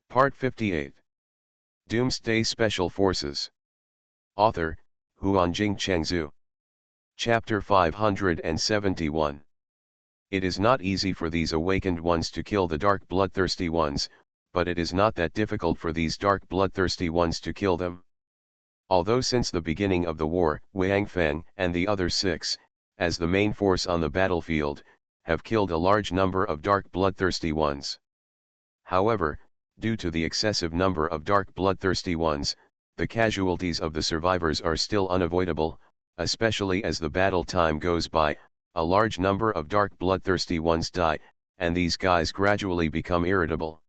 Part 58. Doomsday Special Forces. Author, Huanjing Chengzhu. Chapter 571. It is not easy for these awakened ones to kill the dark bloodthirsty ones, but it is not that difficult for these dark bloodthirsty ones to kill them. Although since the beginning of the war, Wang Feng and the other six, as the main force on the battlefield, have killed a large number of dark bloodthirsty ones. However, due to the excessive number of dark bloodthirsty ones, the casualties of the survivors are still unavoidable, especially as the battle time goes by. A large number of dark bloodthirsty ones die, and these guys gradually become irritable.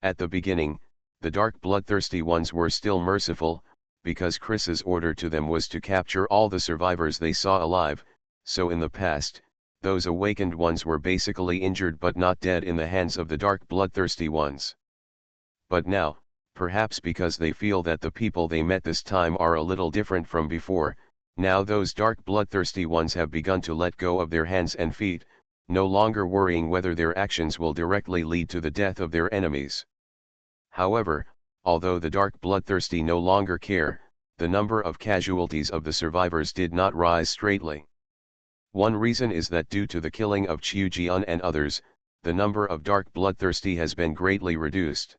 At the beginning, the dark bloodthirsty ones were still merciful, because Chris's order to them was to capture all the survivors they saw alive, so in the past, those awakened ones were basically injured but not dead in the hands of the dark bloodthirsty ones. But now, perhaps because they feel that the people they met this time are a little different from before, now those dark bloodthirsty ones have begun to let go of their hands and feet, no longer worrying whether their actions will directly lead to the death of their enemies. However, although the dark bloodthirsty no longer care, the number of casualties of the survivors did not rise straightly. One reason is that due to the killing of Qiu Jian and others, the number of dark bloodthirsty has been greatly reduced.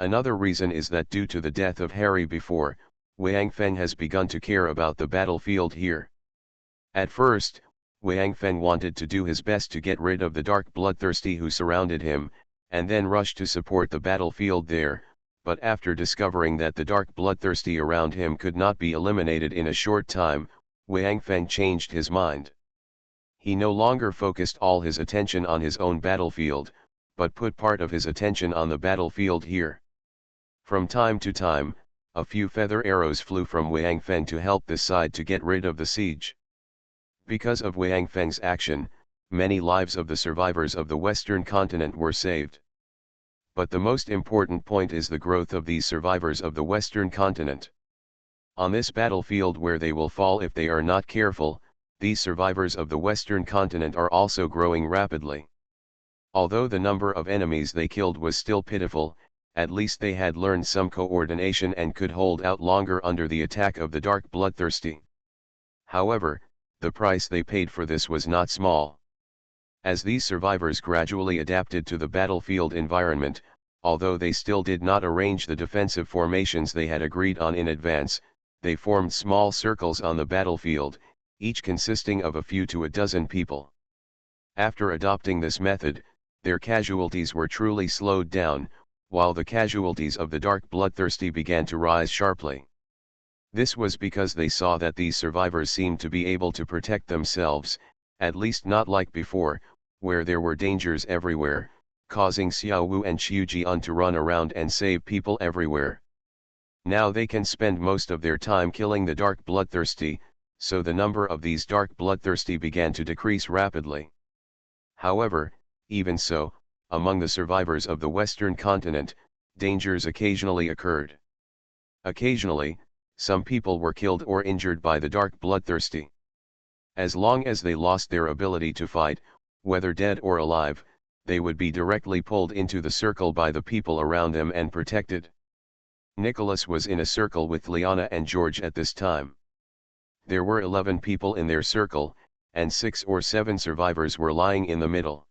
Another reason is that due to the death of Harry before, Wang Feng has begun to care about the battlefield here. At first, Wang Feng wanted to do his best to get rid of the dark bloodthirsty who surrounded him, and then rush to support the battlefield there, but after discovering that the dark bloodthirsty around him could not be eliminated in a short time, Wang Feng changed his mind. He no longer focused all his attention on his own battlefield, but put part of his attention on the battlefield here. From time to time, a few feather arrows flew from Wang Feng to help this side to get rid of the siege. Because of Wang Feng's action, many lives of the survivors of the Western continent were saved. But the most important point is the growth of these survivors of the Western continent. On this battlefield where they will fall if they are not careful, these survivors of the Western continent are also growing rapidly. Although the number of enemies they killed was still pitiful, at least they had learned some coordination and could hold out longer under the attack of the dark bloodthirsty. However, the price they paid for this was not small. As these survivors gradually adapted to the battlefield environment, although they still did not arrange the defensive formations they had agreed on in advance, they formed small circles on the battlefield, each consisting of a few to a dozen people. After adopting this method, their casualties were truly slowed down, while the casualties of the dark bloodthirsty began to rise sharply. This was because they saw that these survivors seemed to be able to protect themselves, at least not like before, where there were dangers everywhere, causing Xiao Wu and Qiu Jian to run around and save people everywhere. Now they can spend most of their time killing the dark bloodthirsty, so the number of these dark bloodthirsty began to decrease rapidly. However, even so, among the survivors of the Western continent, dangers occasionally occurred. Occasionally, some people were killed or injured by the dark bloodthirsty. As long as they lost their ability to fight, whether dead or alive, they would be directly pulled into the circle by the people around them and protected. Nicholas was in a circle with Liana and George at this time. There were 11 people in their circle, and 6 or 7 survivors were lying in the middle.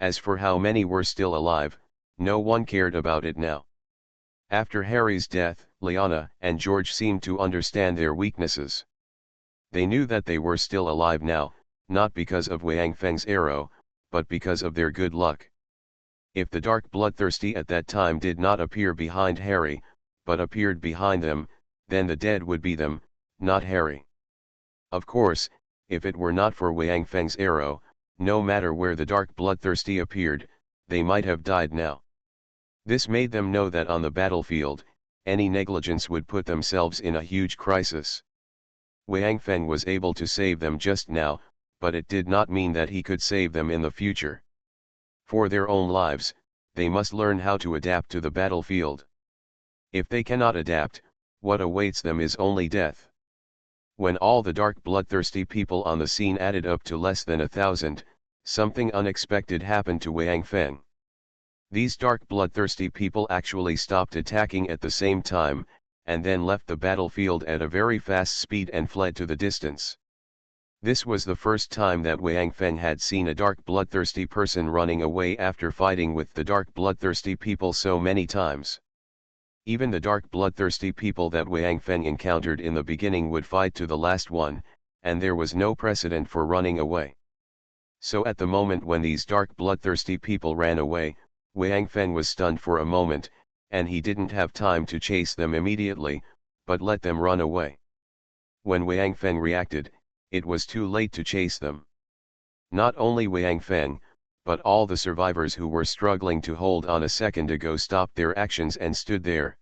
As for how many were still alive, no one cared about it now. After Harry's death, Liana and George seemed to understand their weaknesses. They knew that they were still alive now, not because of Wang Feng's arrow, but because of their good luck. If the dark bloodthirsty at that time did not appear behind Harry, but appeared behind them, then the dead would be them, not Harry. Of course, if it were not for Wang Feng's arrow, no matter where the dark bloodthirsty appeared, they might have died now. This made them know that on the battlefield, any negligence would put themselves in a huge crisis. Wang Feng was able to save them just now, but it did not mean that he could save them in the future. For their own lives, they must learn how to adapt to the battlefield. If they cannot adapt, what awaits them is only death. When all the dark bloodthirsty people on the scene added up to less than 1,000, something unexpected happened to Wang Feng. These dark bloodthirsty people actually stopped attacking at the same time, and then left the battlefield at a very fast speed and fled to the distance. This was the first time that Wang Feng had seen a dark bloodthirsty person running away after fighting with the dark bloodthirsty people so many times. Even the dark bloodthirsty people that Wang Feng encountered in the beginning would fight to the last one, and there was no precedent for running away. So at the moment when these dark bloodthirsty people ran away, Wang Feng was stunned for a moment, and he didn't have time to chase them immediately, but let them run away. When Wang Feng reacted, it was too late to chase them. Not only Wang Feng, but all the survivors who were struggling to hold on a second ago stopped their actions and stood there.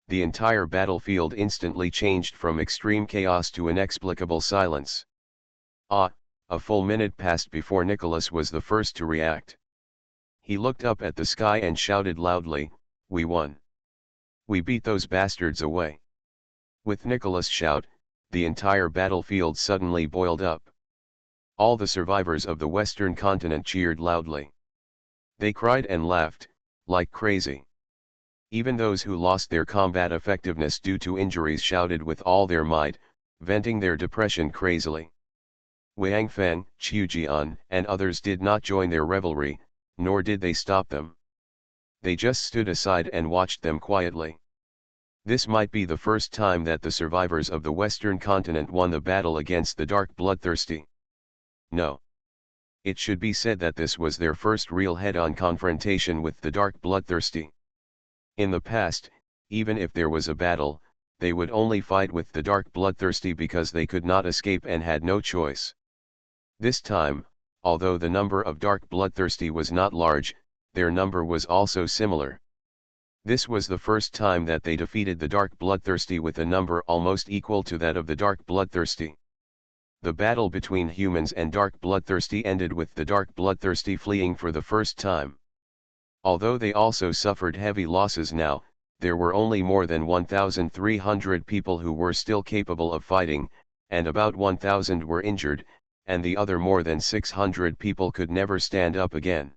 The entire battlefield instantly changed from extreme chaos to inexplicable silence. A full minute passed before Nicholas was the first to react. He looked up at the sky and shouted loudly, "We won! We beat those bastards away!" With Nicholas' shout, the entire battlefield suddenly boiled up. All the survivors of the Western continent cheered loudly. They cried and laughed, like crazy. Even those who lost their combat effectiveness due to injuries shouted with all their might, venting their depression crazily. Wang Feng, Qiu Jian, and others did not join their revelry, nor did they stop them. They just stood aside and watched them quietly. This might be the first time that the survivors of the Western continent won the battle against the dark bloodthirsty. No. It should be said that this was their first real head-on confrontation with the dark bloodthirsty. In the past, even if there was a battle, they would only fight with the dark bloodthirsty because they could not escape and had no choice. This time, although the number of dark bloodthirsty was not large, their number was also similar. This was the first time that they defeated the dark bloodthirsty with a number almost equal to that of the dark bloodthirsty. The battle between humans and dark bloodthirsty ended with the dark bloodthirsty fleeing for the first time. Although they also suffered heavy losses now, there were only more than 1,300 people who were still capable of fighting, and about 1,000 were injured, and the other more than 600 people could never stand up again.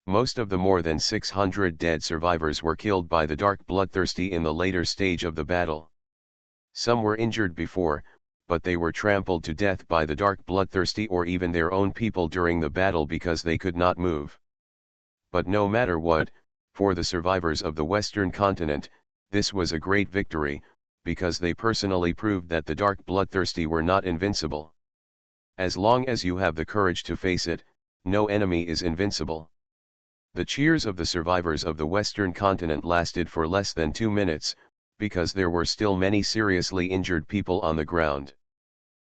Most of the more than 600 dead survivors were killed by the dark bloodthirsty in the later stage of the battle. Some were injured before, but they were trampled to death by the dark bloodthirsty or even their own people during the battle because they could not move. But no matter what, for the survivors of the Western continent, this was a great victory, because they personally proved that the dark bloodthirsty were not invincible. As long as you have the courage to face it, no enemy is invincible. The cheers of the survivors of the Western continent lasted for less than 2 minutes, because there were still many seriously injured people on the ground.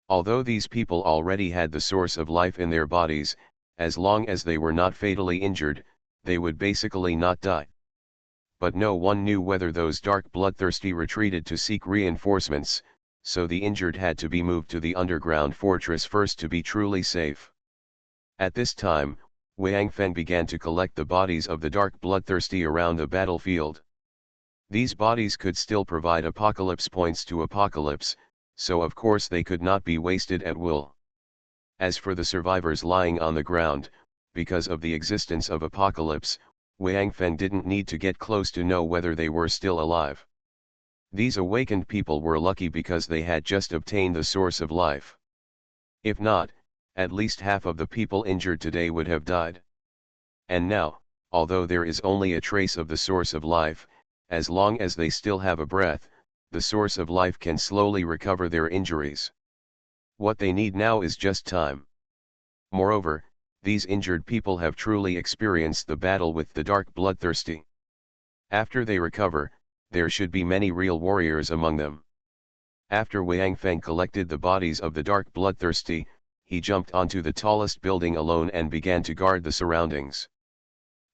Although these people already had the source of life in their bodies, as long as they were not fatally injured, they would basically not die. But no one knew whether those dark bloodthirsty retreated to seek reinforcements, so the injured had to be moved to the underground fortress first to be truly safe. At this time, Wang Feng began to collect the bodies of the dark bloodthirsty around the battlefield. These bodies could still provide apocalypse points to apocalypse, so of course they could not be wasted at will. As for the survivors lying on the ground, because of the existence of apocalypse, Wang Feng didn't need to get close to know whether they were still alive. These awakened people were lucky because they had just obtained the source of life. If not, at least half of the people injured today would have died. And now, although there is only a trace of the source of life, as long as they still have a breath, the source of life can slowly recover their injuries. What they need now is just time. Moreover, these injured people have truly experienced the battle with the dark bloodthirsty. After they recover, there should be many real warriors among them. After Wang Feng collected the bodies of the dark bloodthirsty, he jumped onto the tallest building alone and began to guard the surroundings.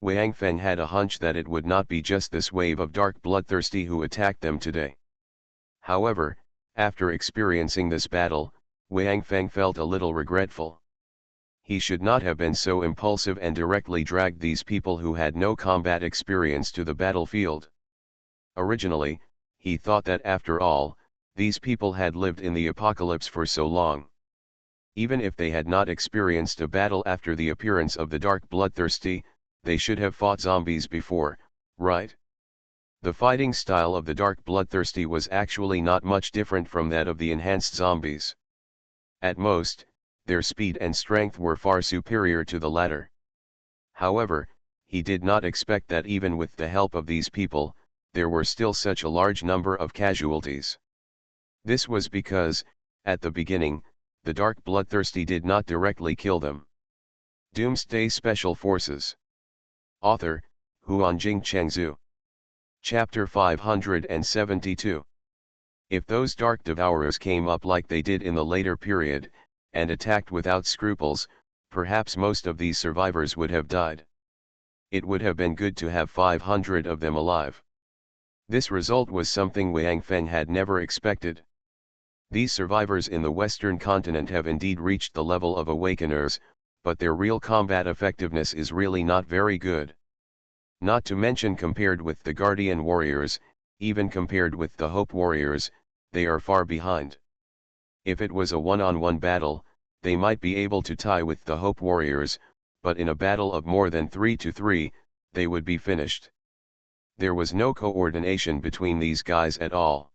Wang Feng had a hunch that it would not be just this wave of dark bloodthirsty who attacked them today. However, after experiencing this battle, Wang Feng felt a little regretful. He should not have been so impulsive and directly dragged these people who had no combat experience to the battlefield. Originally, he thought that after all, these people had lived in the apocalypse for so long. Even if they had not experienced a battle after the appearance of the dark bloodthirsty, they should have fought zombies before, right? The fighting style of the dark bloodthirsty was actually not much different from that of the enhanced zombies. At most, their speed and strength were far superior to the latter. However, he did not expect that even with the help of these people, there were still such a large number of casualties. This was because, at the beginning, the dark bloodthirsty did not directly kill them. Doomsday Special Forces. Author, Huanjing Chengzhu. Chapter 572. If those dark devourers came up like they did in the later period, and attacked without scruples, perhaps most of these survivors would have died. It would have been good to have 500 of them alive. This result was something Wang Feng had never expected. These survivors in the Western continent have indeed reached the level of awakeners, but their real combat effectiveness is really not very good. Not to mention compared with the Guardian Warriors, even compared with the Hope Warriors, they are far behind. If it was a one-on-one battle, they might be able to tie with the Hope Warriors, but in a battle of more than 3-3, they would be finished. There was no coordination between these guys at all.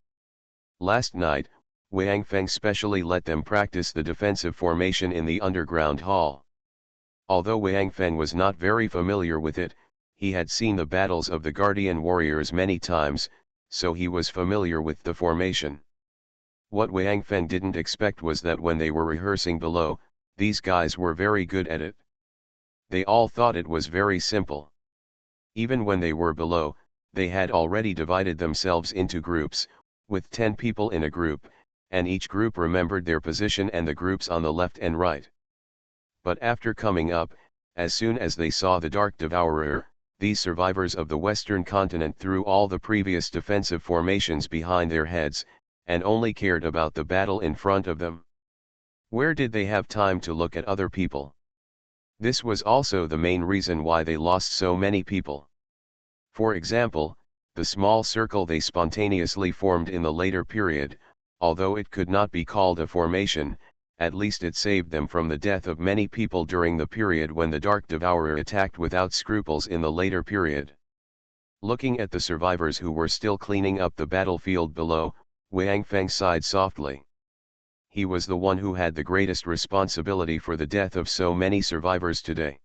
Last night, Wang Feng specially let them practice the defensive formation in the underground hall. Although Wang Feng was not very familiar with it, he had seen the battles of the Guardian Warriors many times, so he was familiar with the formation. What Wang Feng didn't expect was that when they were rehearsing below, these guys were very good at it. They all thought it was very simple. Even when they were below, they had already divided themselves into groups, with 10 people in a group, and each group remembered their position and the groups on the left and right. But after coming up, as soon as they saw the Dark Devourer, these survivors of the Western continent threw all the previous defensive formations behind their heads, and only cared about the battle in front of them. Where did they have time to look at other people? This was also the main reason why they lost so many people. For example, the small circle they spontaneously formed in the later period, although it could not be called a formation, at least it saved them from the death of many people during the period when the Dark Devourer attacked without scruples in the later period. Looking at the survivors who were still cleaning up the battlefield below, Wang Feng sighed softly. He was the one who had the greatest responsibility for the death of so many survivors today.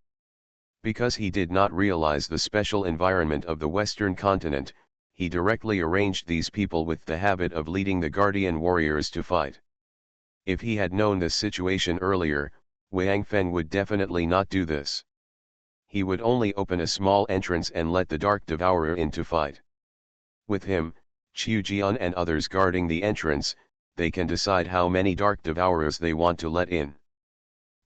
Because he did not realize the special environment of the Western continent, he directly arranged these people with the habit of leading the Guardian Warriors to fight. If he had known this situation earlier, Wang Feng would definitely not do this. He would only open a small entrance and let the Dark Devourer in to fight. With him, Qiu Jian and others guarding the entrance, they can decide how many Dark Devourers they want to let in.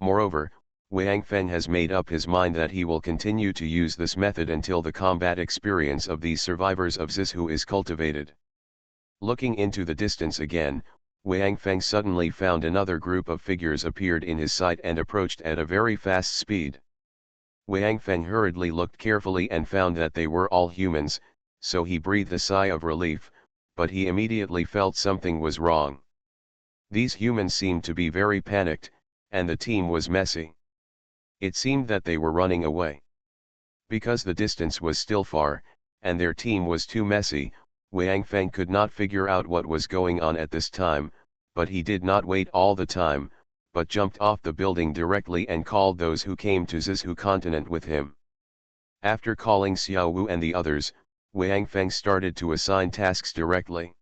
Moreover, Wang Feng has made up his mind that he will continue to use this method until the combat experience of these survivors of Zizhu is cultivated. Looking into the distance again, Wang Feng suddenly found another group of figures appeared in his sight and approached at a very fast speed. Wang Feng hurriedly looked carefully and found that they were all humans, so he breathed a sigh of relief, but he immediately felt something was wrong. These humans seemed to be very panicked, and the team was messy. It seemed that they were running away. Because the distance was still far, and their team was too messy, Wang Feng could not figure out what was going on at this time, but he did not wait all the time, but jumped off the building directly and called those who came to Zizhu continent with him. After calling Xiao Wu and the others, Wang Feng started to assign tasks directly.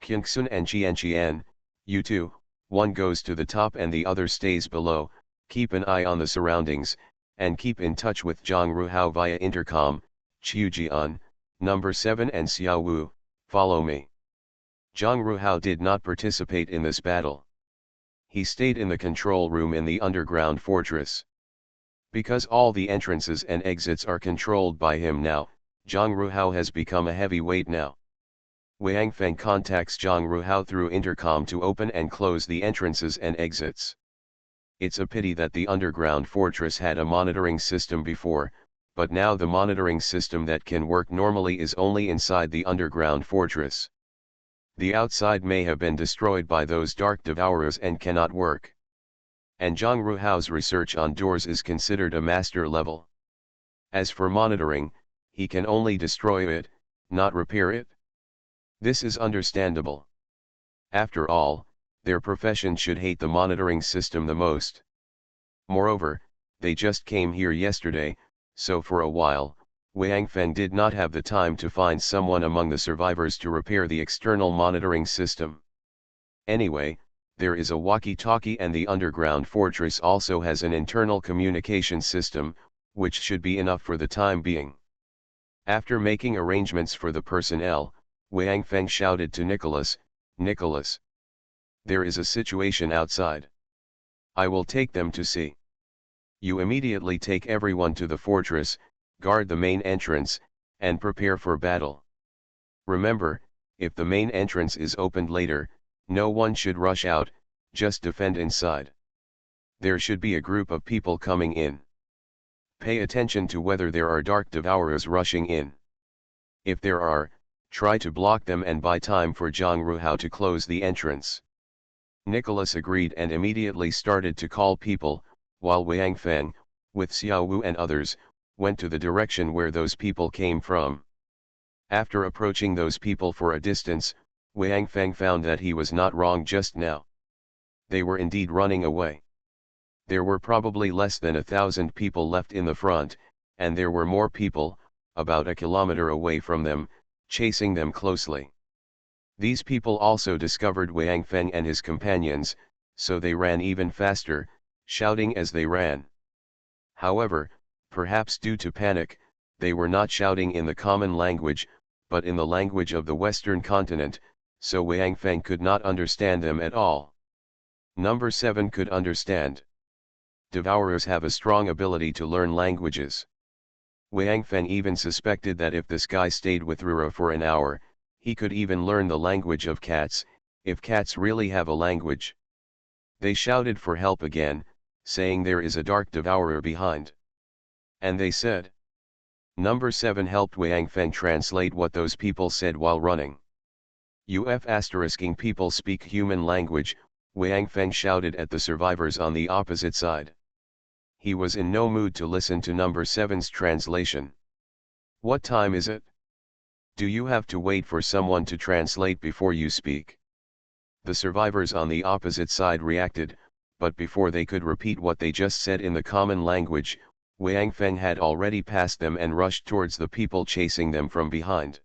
Qingxun and Qian, you two, one goes to the top and the other stays below, keep an eye on the surroundings, and keep in touch with Zhang Ruhao via intercom. Qiu Jian, number 7 and Xiao Wu, follow me. Zhang Ruhao did not participate in this battle. He stayed in the control room in the underground fortress. Because all the entrances and exits are controlled by him now, Zhang Ruhao has become a heavyweight now. Wang Feng contacts Zhang Ruhao through intercom to open and close the entrances and exits. It's a pity that the underground fortress had a monitoring system before, but now the monitoring system that can work normally is only inside the underground fortress. The outside may have been destroyed by those dark devourers and cannot work. And Zhang Ruhao's research on doors is considered a master level. As for monitoring, he can only destroy it, not repair it. This is understandable. After all, their profession should hate the monitoring system the most. Moreover, they just came here yesterday, so for a while, Wang Feng did not have the time to find someone among the survivors to repair the external monitoring system. Anyway, there is a walkie-talkie, and the underground fortress also has an internal communication system, which should be enough for the time being. After making arrangements for the personnel, Wang Feng shouted to Nicholas, "Nicholas, there is a situation outside. I will take them to see. You immediately take everyone to the fortress, guard the main entrance, and prepare for battle. Remember, if the main entrance is opened later, no one should rush out, just defend inside. There should be a group of people coming in. Pay attention to whether there are dark devourers rushing in. If there are, try to block them and buy time for Zhang Ruhao to close the entrance." Nicholas agreed and immediately started to call people, while Wang Feng, with Xiao Wu and others, went to the direction where those people came from. After approaching those people for a distance, Wang Feng found that he was not wrong just now. They were indeed running away. There were probably less than 1,000 people left in the front, and there were more people, about a kilometer away from them, chasing them closely. These people also discovered Wang Feng and his companions, so they ran even faster, shouting as they ran. However, perhaps due to panic, they were not shouting in the common language, but in the language of the Western continent, so Wang Feng could not understand them at all. Number 7 could understand. Devourers have a strong ability to learn languages. Wang Feng even suspected that if this guy stayed with Rura for an hour, he could even learn the language of cats, if cats really have a language. They shouted for help again, saying there is a dark devourer behind. And they said. Number 7 helped Wang Feng translate what those people said while running. Asterisk people speak human language, Wang Feng shouted at the survivors on the opposite side. He was in no mood to listen to number 7's translation. "What time is it? Do you have to wait for someone to translate before you speak?" The survivors on the opposite side reacted, but before they could repeat what they just said in the common language, Wang Feng had already passed them and rushed towards the people chasing them from behind.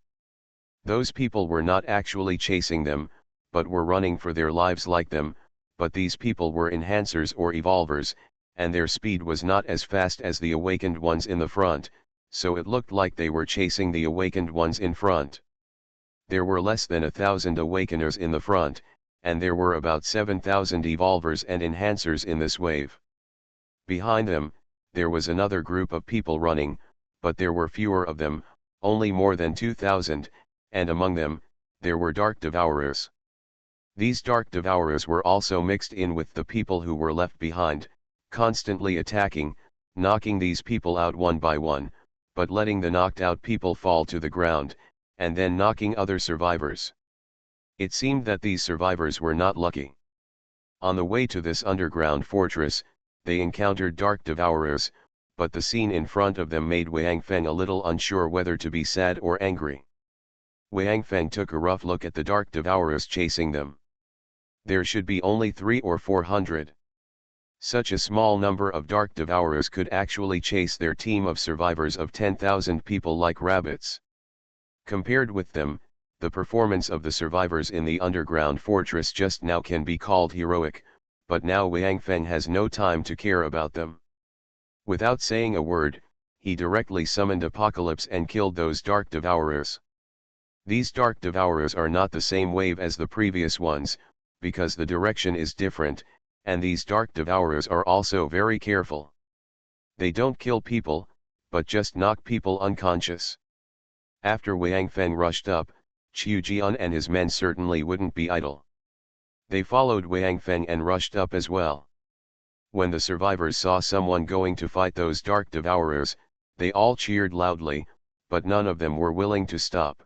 Those people were not actually chasing them, but were running for their lives like them, but these people were enhancers or evolvers, and their speed was not as fast as the awakened ones in the front, so it looked like they were chasing the awakened ones in front. There were less than 1,000 awakeners in the front, and there were about 7,000 evolvers and enhancers in this wave. Behind them, there was another group of people running, but there were fewer of them, only more than 2,000, and among them, there were dark devourers. These dark devourers were also mixed in with the people who were left behind, constantly attacking, knocking these people out one by one, but letting the knocked out people fall to the ground, and then knocking other survivors. It seemed that these survivors were not lucky. On the way to this underground fortress, they encountered dark devourers, but the scene in front of them made Wang Feng a little unsure whether to be sad or angry. Wang Feng took a rough look at the dark devourers chasing them. There should be only 300 or 400. Such a small number of dark devourers could actually chase their team of survivors of 10,000 people like rabbits. Compared with them, the performance of the survivors in the underground fortress just now can be called heroic, but now Wang Feng has no time to care about them. Without saying a word, he directly summoned Apocalypse and killed those dark devourers. These dark devourers are not the same wave as the previous ones, because the direction is different, and these dark devourers are also very careful. They don't kill people, but just knock people unconscious. After Wang Feng rushed up, Qiu Jian and his men certainly wouldn't be idle. They followed Wang Feng and rushed up as well. When the survivors saw someone going to fight those dark devourers, they all cheered loudly, but none of them were willing to stop.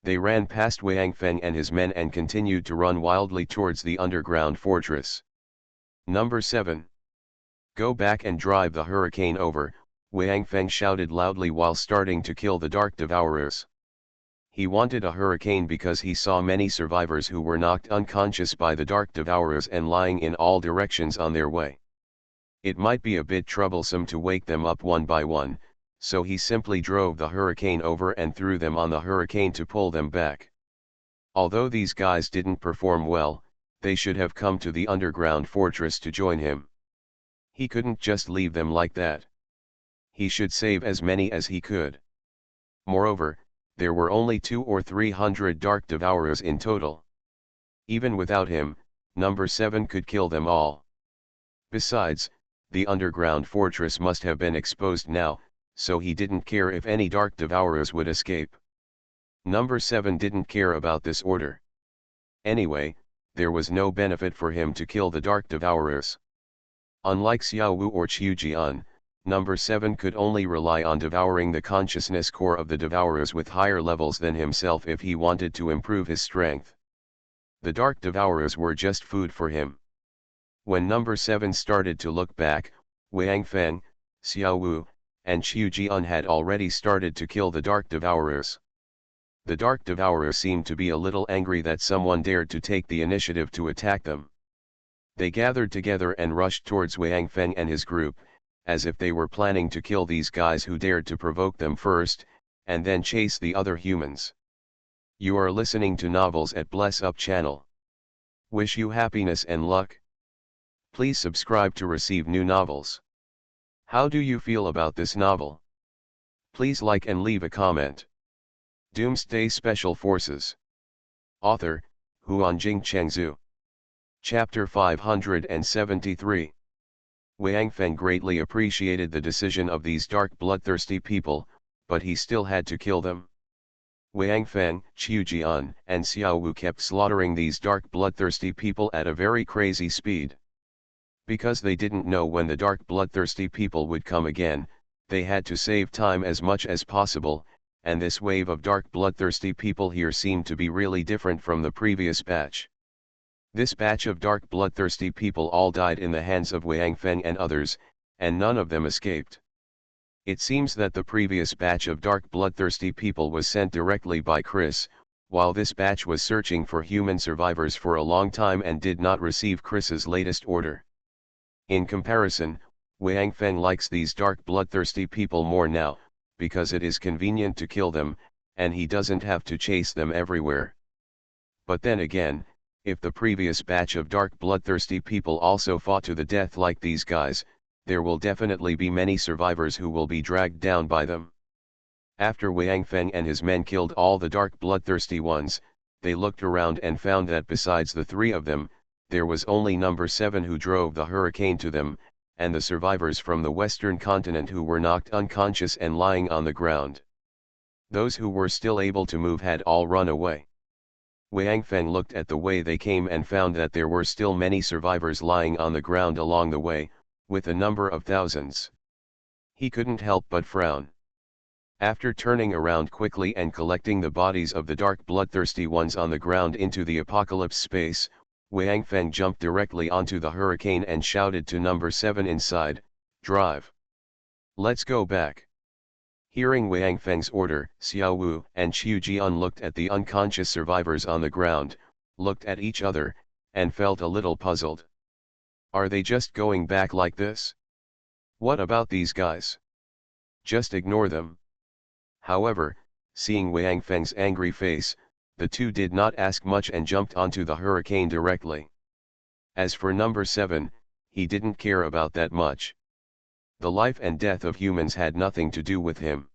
They ran past Wang Feng and his men and continued to run wildly towards the underground fortress. Number 7. Go back and drive the hurricane over, Wang Feng shouted loudly while starting to kill the Dark Devourers. He wanted a hurricane because he saw many survivors who were knocked unconscious by the Dark Devourers and lying in all directions on their way. It might be a bit troublesome to wake them up one by one, so he simply drove the hurricane over and threw them on the hurricane to pull them back. Although these guys didn't perform well, they should have come to the underground fortress to join him. He couldn't just leave them like that. He should save as many as he could. Moreover, there were only 200 or 300 Dark Devourers in total. Even without him, number 7 could kill them all. Besides, the underground fortress must have been exposed now, so he didn't care if any Dark Devourers would escape. Number 7 didn't care about this order. Anyway, there was no benefit for him to kill the Dark Devourers. Unlike Xiao Wu or Qiu Jian, number 7 could only rely on devouring the consciousness core of the Devourers with higher levels than himself if he wanted to improve his strength. The Dark Devourers were just food for him. When number 7 started to look back, Wang Feng, Xiao Wu, and Qiu Jian had already started to kill the Dark Devourers. The Dark Devourers seemed to be a little angry that someone dared to take the initiative to attack them. They gathered together and rushed towards Wang Feng and his group, as if they were planning to kill these guys who dared to provoke them first, and then chase the other humans. You are listening to Novels at Bless Up channel. Wish you happiness and luck. Please subscribe to receive new novels. How do you feel about this novel? Please like and leave a comment. Doomsday Special Forces. Author, Huanjing Chengzhu. Chapter 573. Wang Feng greatly appreciated the decision of these dark bloodthirsty people, but he still had to kill them. Wang Feng, Qiu Jian, and Xiao Wu kept slaughtering these dark bloodthirsty people at a very crazy speed. Because they didn't know when the dark bloodthirsty people would come again, they had to save time as much as possible, and this wave of dark bloodthirsty people here seemed to be really different from the previous batch. This batch of dark bloodthirsty people all died in the hands of Wang Feng and others, and none of them escaped. It seems that the previous batch of dark bloodthirsty people was sent directly by Chris, while this batch was searching for human survivors for a long time and did not receive Chris's latest order. In comparison, Wang Feng likes these dark bloodthirsty people more now, because it is convenient to kill them, and he doesn't have to chase them everywhere. But then again, if the previous batch of dark bloodthirsty people also fought to the death like these guys, there will definitely be many survivors who will be dragged down by them. After Wang Feng and his men killed all the dark bloodthirsty ones, they looked around and found that besides the 3 of them, there was only number 7 who drove the hurricane to them, and the survivors from the western continent who were knocked unconscious and lying on the ground. Those who were still able to move had all run away. Wang Feng looked at the way they came and found that there were still many survivors lying on the ground along the way, with a number of thousands. He couldn't help but frown. After turning around quickly and collecting the bodies of the dark bloodthirsty ones on the ground into the apocalypse space, Wang Feng jumped directly onto the hurricane and shouted to number 7 inside, "Drive! Let's go back!" Hearing Wang Feng's order, Xiao Wu and Qiu Jian looked at the unconscious survivors on the ground, looked at each other, and felt a little puzzled. Are they just going back like this? What about these guys? Just ignore them. However, seeing Wang Feng's angry face, the two did not ask much and jumped onto the hurricane directly. As for number 7, he didn't care about that much. The life and death of humans had nothing to do with him.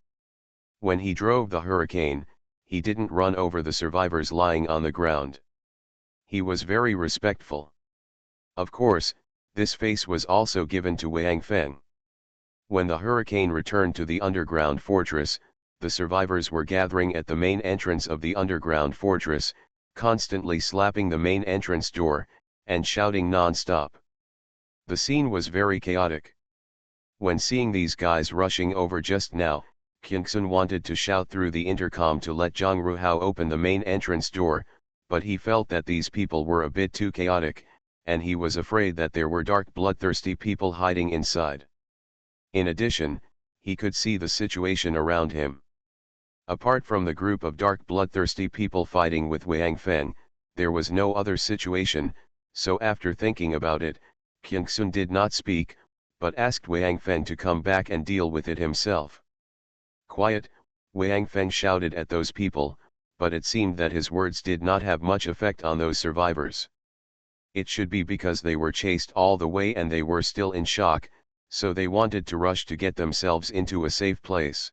When he drove the hurricane, he didn't run over the survivors lying on the ground. He was very respectful. Of course, this face was also given to Wang Feng. When the hurricane returned to the underground fortress, the survivors were gathering at the main entrance of the underground fortress, constantly slapping the main entrance door, and shouting non-stop. The scene was very chaotic. When seeing these guys rushing over just now, Qingxun wanted to shout through the intercom to let Zhang Ruhao open the main entrance door, but he felt that these people were a bit too chaotic, and he was afraid that there were dark bloodthirsty people hiding inside. In addition, he could see the situation around him. Apart from the group of dark bloodthirsty people fighting with Wang Feng, there was no other situation, so after thinking about it, Qingxun did not speak, but asked Wang Feng to come back and deal with it himself. Quiet, Wang Feng shouted at those people, but it seemed that his words did not have much effect on those survivors. It should be because they were chased all the way and they were still in shock, so they wanted to rush to get themselves into a safe place.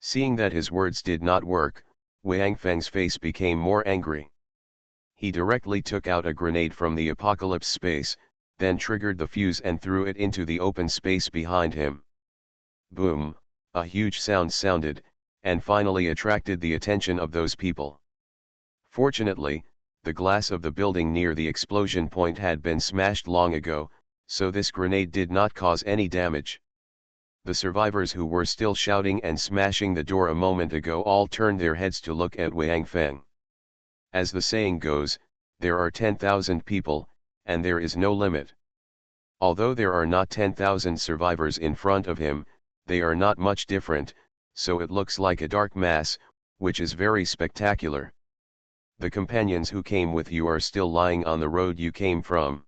Seeing that his words did not work, Wang Feng's face became more angry. He directly took out a grenade from the apocalypse space, then triggered the fuse and threw it into the open space behind him. Boom, a huge sound sounded, and finally attracted the attention of those people. Fortunately, the glass of the building near the explosion point had been smashed long ago, so this grenade did not cause any damage. The survivors who were still shouting and smashing the door a moment ago all turned their heads to look at Wang Feng. As the saying goes, there are 10,000 people, and there is no limit. Although there are not 10,000 survivors in front of him, they are not much different, so it looks like a dark mass, which is very spectacular. The companions who came with you are still lying on the road you came from.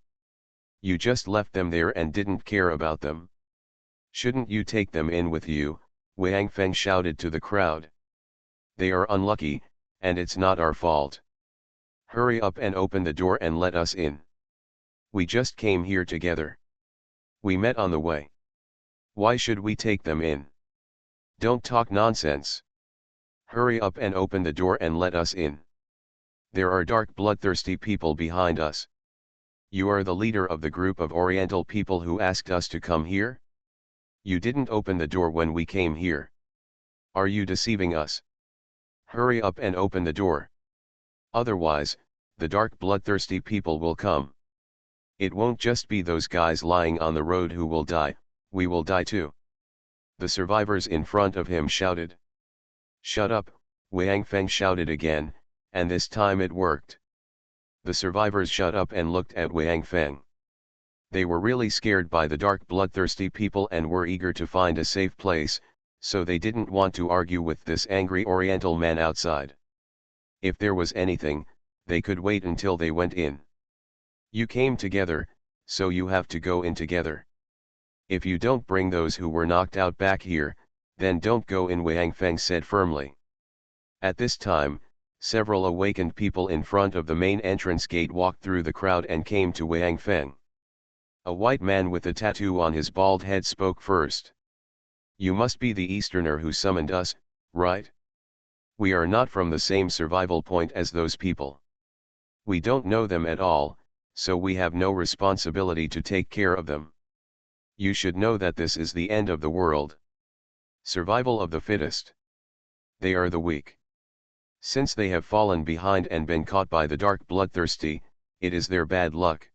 You just left them there and didn't care about them. Shouldn't you take them in with you? Wang Feng shouted to the crowd. They are unlucky, and it's not our fault. Hurry up and open the door and let us in. We just came here together. We met on the way. Why should we take them in? Don't talk nonsense. Hurry up and open the door and let us in. There are dark bloodthirsty people behind us. You are the leader of the group of Oriental people who asked us to come here? You didn't open the door when we came here. Are you deceiving us? Hurry up and open the door. Otherwise, the dark bloodthirsty people will come. It won't just be those guys lying on the road who will die, we will die too. The survivors in front of him shouted. Shut up, Wang Feng shouted again, and this time it worked. The survivors shut up and looked at Wang Feng. They were really scared by the dark bloodthirsty people and were eager to find a safe place, so they didn't want to argue with this angry Oriental man outside. If there was anything, they could wait until they went in. You came together, so you have to go in together. If you don't bring those who were knocked out back here, then don't go in, Wang Feng said firmly. At this time, several awakened people in front of the main entrance gate walked through the crowd and came to Wang Feng. A white man with a tattoo on his bald head spoke first. You must be the Easterner who summoned us, right? We are not from the same survival point as those people. We don't know them at all, so we have no responsibility to take care of them. You should know that this is the end of the world. Survival of the fittest. They are the weak. Since they have fallen behind and been caught by the dark bloodthirsty, it is their bad luck.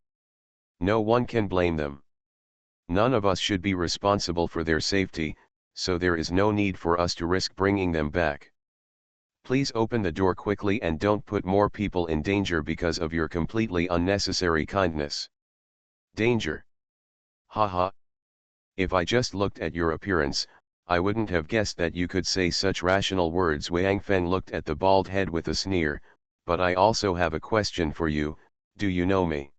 No one can blame them. None of us should be responsible for their safety, so there is no need for us to risk bringing them back. Please open the door quickly and don't put more people in danger because of your completely unnecessary kindness. Danger. Haha. If I just looked at your appearance, I wouldn't have guessed that you could say such rational words. Wang Feng looked at the bald head with a sneer, but I also have a question for you, do you know me?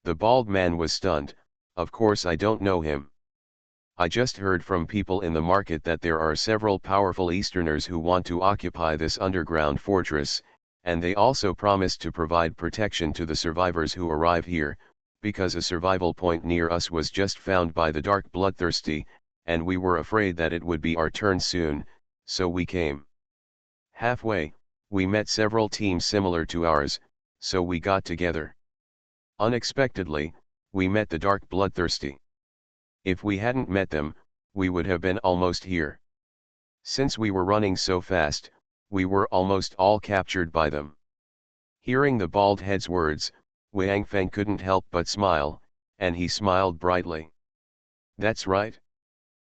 The bald man was stunned. Of course I don't know him. I just heard from people in the market that there are several powerful Easterners who want to occupy this underground fortress, and they also promised to provide protection to the survivors who arrive here, because a survival point near us was just found by the dark bloodthirsty, and we were afraid that it would be our turn soon, so we came. Halfway, we met several teams similar to ours, so we got together. Unexpectedly, we met the dark bloodthirsty. If we hadn't met them, we would have been almost here. Since we were running so fast, we were almost all captured by them. Hearing the bald head's words, Wang Feng couldn't help but smile, and he smiled brightly. That's right.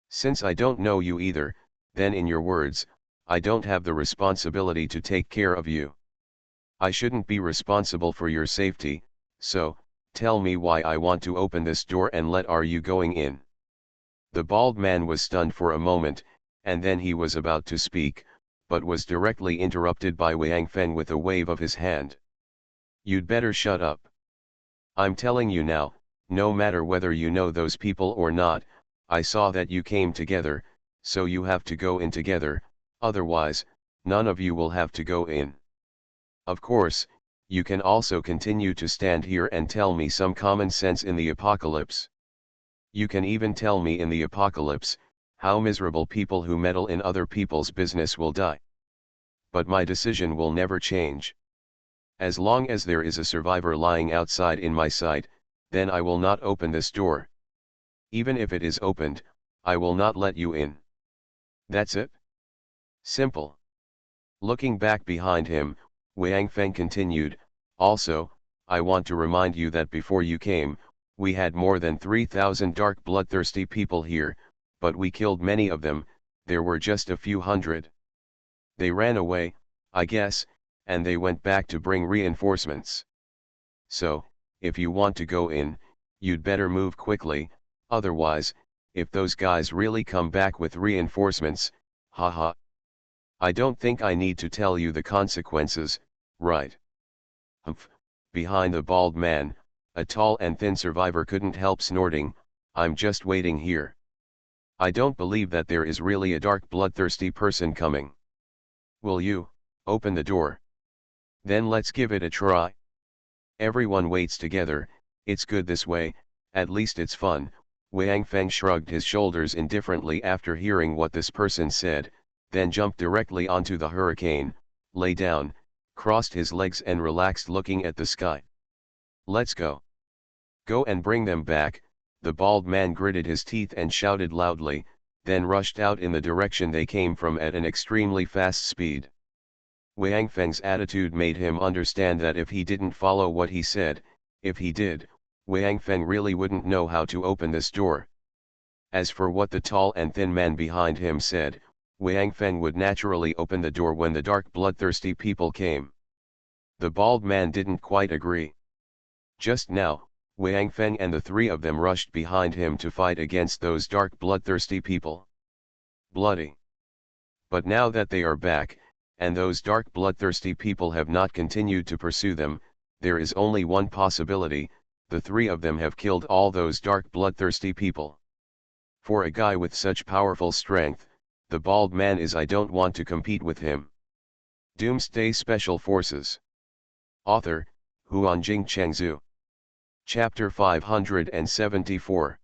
Since I don't know you either, then in your words, I don't have the responsibility to take care of you. I shouldn't be responsible for your safety, so, tell me why I want to open this door and let are you going in? The bald man was stunned for a moment, and then he was about to speak, but was directly interrupted by Wang Feng with a wave of his hand. "You'd better shut up. I'm telling you now, no matter whether you know those people or not, I saw that you came together, so you have to go in together, otherwise, none of you will have to go in. Of course, you can also continue to stand here and tell me some common sense in the apocalypse. You can even tell me in the apocalypse, how miserable people who meddle in other people's business will die. But my decision will never change. As long as there is a survivor lying outside in my sight, then I will not open this door. Even if it is opened, I will not let you in. That's it. Simple." Looking back behind him, Wang Feng continued, "Also, I want to remind you that before you came, we had more than 3,000 dark bloodthirsty people here, but we killed many of them, there were just a few hundred. They ran away, I guess, and they went back to bring reinforcements. So, if you want to go in, you'd better move quickly, otherwise, if those guys really come back with reinforcements, haha. I don't think I need to tell you the consequences, right?" Humph. Behind the bald man, a tall and thin survivor couldn't help snorting, "I'm just waiting here. I don't believe that there is really a dark bloodthirsty person coming. Will you open the door? Then let's give it a try." Everyone waits together, it's good this way, at least it's fun. Wang Feng shrugged his shoulders indifferently after hearing what this person said, then jumped directly onto the hurricane, lay down, crossed his legs and relaxed looking at the sky. "Let's go. Go and bring them back." The bald man gritted his teeth and shouted loudly, then rushed out in the direction they came from at an extremely fast speed. Wang Feng's attitude made him understand that if he didn't follow what he said, if he did, Wang Feng really wouldn't know how to open this door. As for what the tall and thin man behind him said, Wang Feng would naturally open the door when the dark bloodthirsty people came. The bald man didn't quite agree. Just now, Wang Feng and the three of them rushed behind him to fight against those dark bloodthirsty people. Bloody. But now that they are back, and those dark bloodthirsty people have not continued to pursue them, there is only one possibility: the three of them have killed all those dark bloodthirsty people. For a guy with such powerful strength, the bald man is. I don't want to compete with him. Doomsday Special Forces. Author, Huanjing Chengzhu. Chapter 574.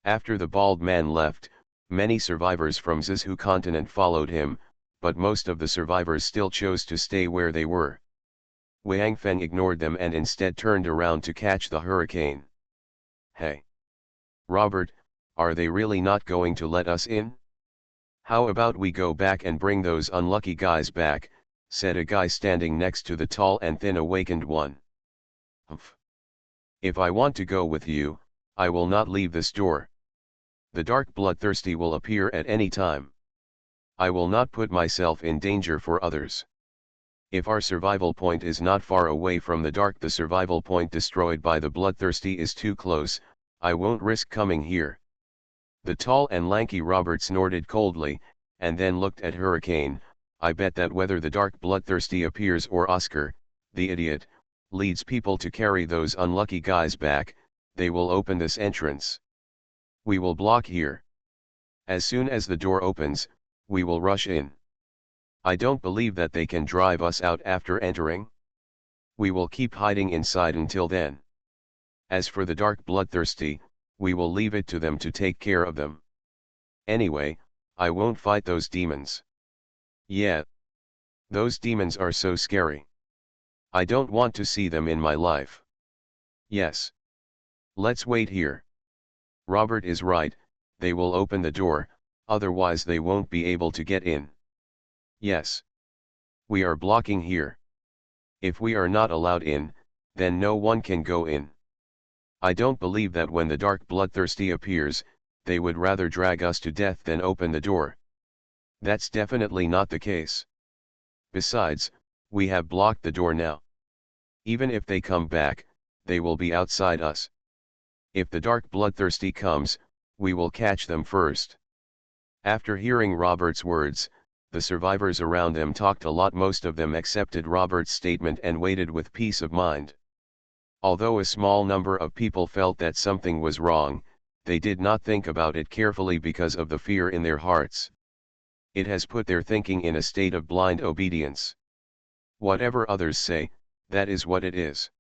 After the bald man left, many survivors from Zizhu continent followed him, but most of the survivors still chose to stay where they were. Wang Feng ignored them and instead turned around to catch the hurricane. "Hey! Robert, are they really not going to let us in? How about we go back and bring those unlucky guys back," said a guy standing next to the tall and thin awakened one. "Humph. If I want to go with you, I will not leave this door. The dark bloodthirsty will appear at any time. I will not put myself in danger for others. If our survival point is not far away from the dark, the survival point destroyed by the bloodthirsty is too close, I won't risk coming here." The tall and lanky Robert snorted coldly, and then looked at Hurricane. "I bet that whether the dark bloodthirsty appears or Oscar, the idiot, leads people to carry those unlucky guys back, they will open this entrance. We will block here. As soon as the door opens, we will rush in. I don't believe that they can drive us out after entering. We will keep hiding inside until then. As for the dark bloodthirsty, we will leave it to them to take care of them. Anyway, I won't fight those demons. Yeah. Those demons are so scary. I don't want to see them in my life. Yes. Let's wait here. Robert is right, they will open the door, otherwise they won't be able to get in. Yes. We are blocking here. If we are not allowed in, then no one can go in. I don't believe that when the dark bloodthirsty appears, they would rather drag us to death than open the door. That's definitely not the case. Besides, we have blocked the door now. Even if they come back, they will be outside us. If the dark bloodthirsty comes, We will catch them first. After hearing Robert's words, the survivors around them talked a lot. Most of them accepted Robert's statement and waited with peace of mind. Although a small number of people felt that something was wrong, they did not think about it carefully because of the fear in their hearts. It has put their thinking in a state of blind obedience. Whatever others say, that is what it is.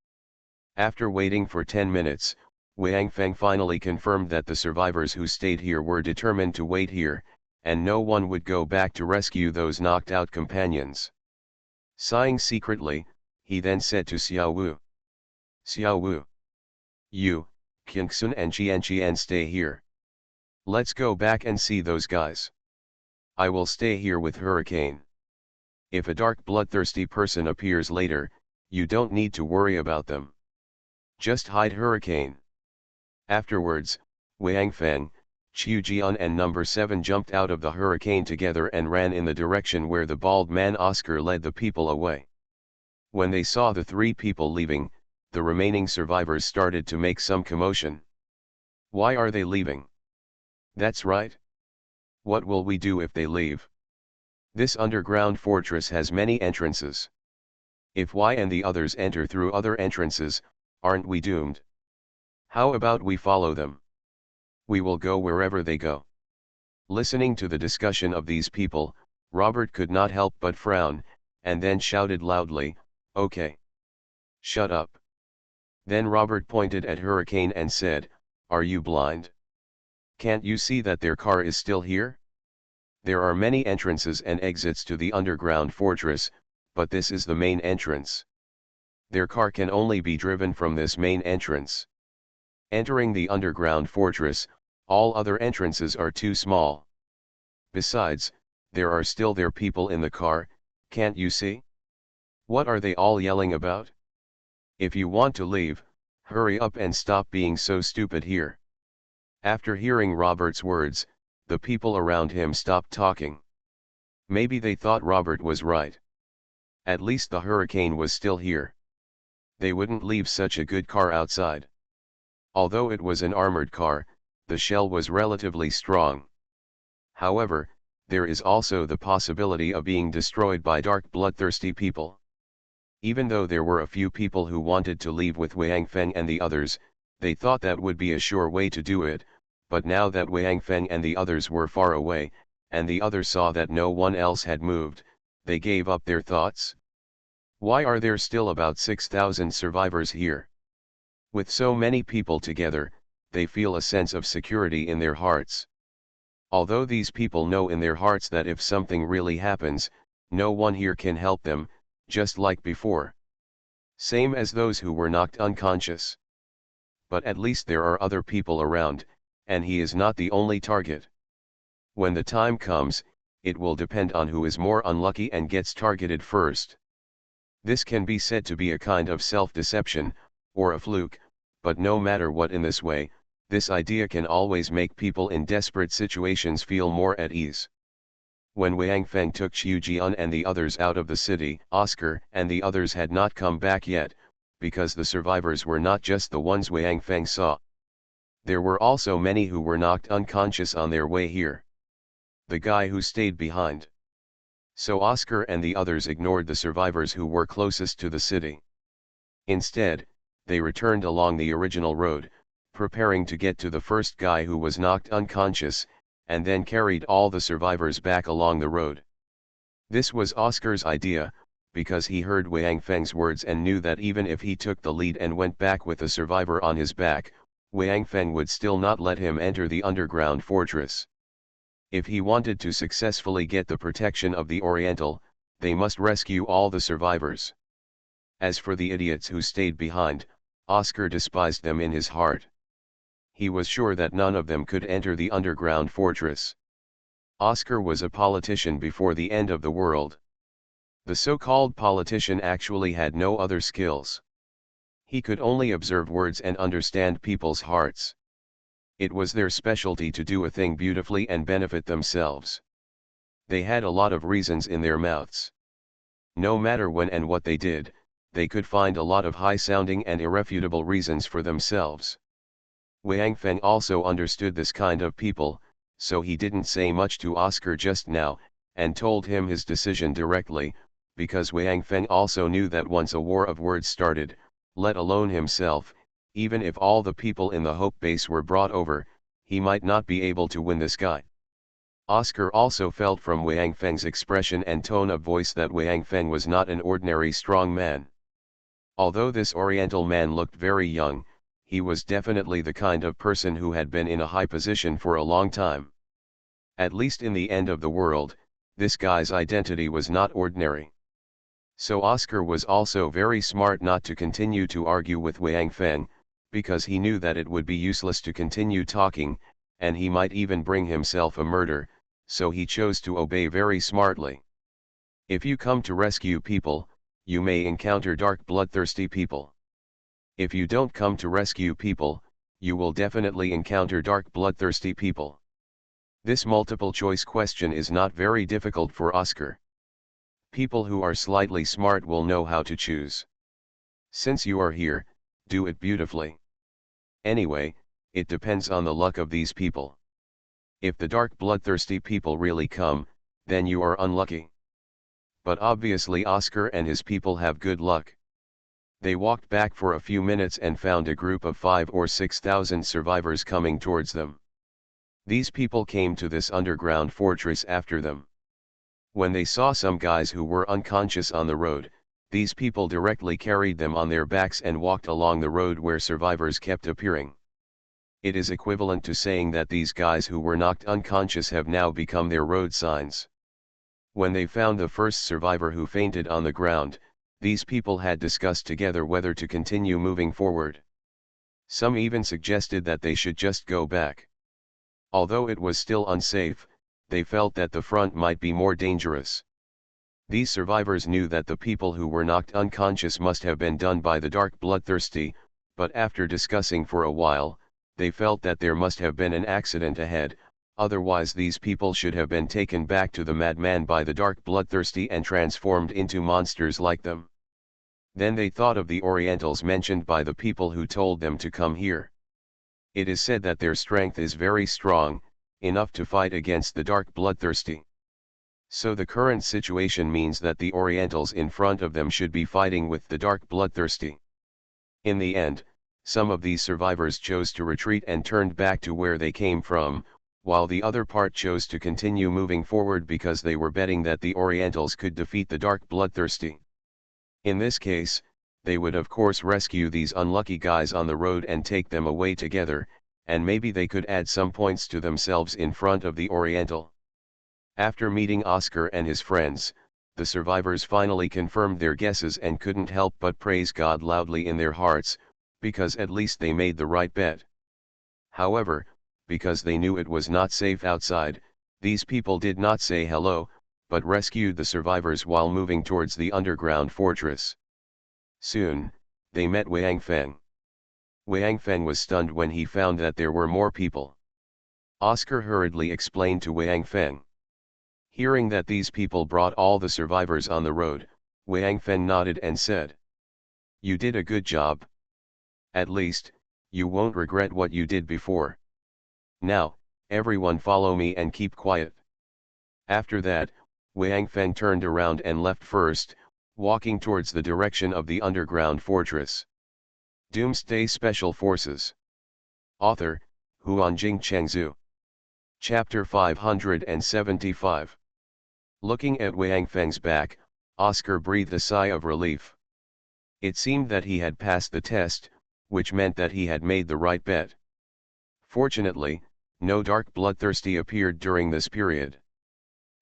After waiting for 10 minutes, Wang Feng finally confirmed that the survivors who stayed here were determined to wait here, and no one would go back to rescue those knocked out companions. Sighing secretly, he then said to Xiao Wu, "Xiao Wu, you, Qingxun and Qian stay here. Let's go back and see those guys. I will stay here with Hurricane. If a dark bloodthirsty person appears later, you don't need to worry about them. Just hide Hurricane." Afterwards, Wang Feng, Qiu Jian and number 7 jumped out of the hurricane together and ran in the direction where the bald man Oscar led the people away. When they saw the 3 people leaving, the remaining survivors started to make some commotion. Why are they leaving? That's right. What will we do if they leave? This underground fortress has many entrances. If Y and the others enter through other entrances, aren't we doomed? How about we follow them? We will go wherever they go. Listening to the discussion of these people, Robert could not help but frown, and then shouted loudly, "Okay. Shut up." Then Robert pointed at Hurricane and said, "Are you blind? Can't you see that their car is still here? There are many entrances and exits to the underground fortress, but this is the main entrance. Their car can only be driven from this main entrance. Entering the underground fortress, all other entrances are too small. Besides, there are still their people in the car, can't you see? What are they all yelling about? If you want to leave, hurry up and stop being so stupid here." After hearing Robert's words, the people around him stopped talking. Maybe they thought Robert was right. At least the hurricane was still here. They wouldn't leave such a good car outside. Although it was an armored car, the shell was relatively strong. However, there is also the possibility of being destroyed by dark bloodthirsty people. Even though there were a few people who wanted to leave with Wang Feng and the others, they thought that would be a sure way to do it, but now that Wang Feng and the others were far away, and the others saw that no one else had moved, they gave up their thoughts. Why are there still about 6,000 survivors here? With so many people together, they feel a sense of security in their hearts. Although these people know in their hearts that if something really happens, no one here can help them, just like before. Same as those who were knocked unconscious. But at least there are other people around, and he is not the only target. When the time comes, it will depend on who is more unlucky and gets targeted first. This can be said to be a kind of self-deception, or a fluke, but no matter what, in this way, this idea can always make people in desperate situations feel more at ease. When Wang Feng took Qiu Jian and the others out of the city, Oscar and the others had not come back yet, because the survivors were not just the ones Wang Feng saw. There were also many who were knocked unconscious on their way here. The guy who stayed behind. So Oscar and the others ignored the survivors who were closest to the city. Instead, they returned along the original road, preparing to get to the first guy who was knocked unconscious, and then carried all the survivors back along the road. This was Oscar's idea, because he heard Wang Feng's words and knew that even if he took the lead and went back with the survivor on his back, Wang Feng would still not let him enter the underground fortress. If he wanted to successfully get the protection of the Oriental, they must rescue all the survivors. As for the idiots who stayed behind, Oscar despised them in his heart. He was sure that none of them could enter the underground fortress. Oscar was a politician before the end of the world. The so-called politician actually had no other skills. He could only observe words and understand people's hearts. It was their specialty to do a thing beautifully and benefit themselves. They had a lot of reasons in their mouths. No matter when and what they did, they could find a lot of high-sounding and irrefutable reasons for themselves. Wang Feng also understood this kind of people, so he didn't say much to Oscar just now, and told him his decision directly, because Wang Feng also knew that once a war of words started, let alone himself, even if all the people in the Hope base were brought over, he might not be able to win this guy. Oscar also felt from Wang Feng's expression and tone of voice that Wang Feng was not an ordinary strong man. Although this Oriental man looked very young, he was definitely the kind of person who had been in a high position for a long time. At least in the end of the world, this guy's identity was not ordinary. So Oscar was also very smart not to continue to argue with Wang Feng, because he knew that it would be useless to continue talking, and he might even bring himself a murder, so he chose to obey very smartly. If you come to rescue people, you may encounter dark bloodthirsty people. If you don't come to rescue people, you will definitely encounter dark bloodthirsty people. This multiple choice question is not very difficult for Oscar. People who are slightly smart will know how to choose. Since you are here, do it beautifully. Anyway, it depends on the luck of these people. If the dark bloodthirsty people really come, then you are unlucky. But obviously Oscar and his people have good luck. They walked back for a few minutes and found a group of 5,000 or 6,000 survivors coming towards them. These people came to this underground fortress after them. When they saw some guys who were unconscious on the road, these people directly carried them on their backs and walked along the road where survivors kept appearing. It is equivalent to saying that these guys who were knocked unconscious have now become their road signs. When they found the first survivor who fainted on the ground, these people had discussed together whether to continue moving forward. Some even suggested that they should just go back. Although it was still unsafe, they felt that the front might be more dangerous. These survivors knew that the people who were knocked unconscious must have been done by the dark bloodthirsty, but after discussing for a while, they felt that there must have been an accident ahead, otherwise these people should have been taken back to the madman by the dark bloodthirsty and transformed into monsters like them. Then they thought of the Orientals mentioned by the people who told them to come here. It is said that their strength is very strong, enough to fight against the dark bloodthirsty. So the current situation means that the Orientals in front of them should be fighting with the dark bloodthirsty. In the end, some of these survivors chose to retreat and turned back to where they came from, while the other part chose to continue moving forward because they were betting that the Orientals could defeat the dark bloodthirsty. In this case, they would of course rescue these unlucky guys on the road and take them away together, and maybe they could add some points to themselves in front of the Oriental. After meeting Oscar and his friends, the survivors finally confirmed their guesses and couldn't help but praise God loudly in their hearts, because at least they made the right bet. However, because they knew it was not safe outside, these people did not say hello, but rescued the survivors while moving towards the underground fortress. Soon, they met Wang Feng. Wang Feng was stunned when he found that there were more people. Oscar hurriedly explained to Wang Feng. Hearing that these people brought all the survivors on the road, Wang Feng nodded and said, "You did a good job. At least, you won't regret what you did before. Now, everyone follow me and keep quiet." After that, Wang Feng turned around and left first, walking towards the direction of the underground fortress. Doomsday Special Forces. Author, Huanjing Chengzhu. Chapter 575. Looking at Wang Feng's back, Oscar breathed a sigh of relief. It seemed that he had passed the test, which meant that he had made the right bet. Fortunately, no dark bloodthirsty appeared during this period.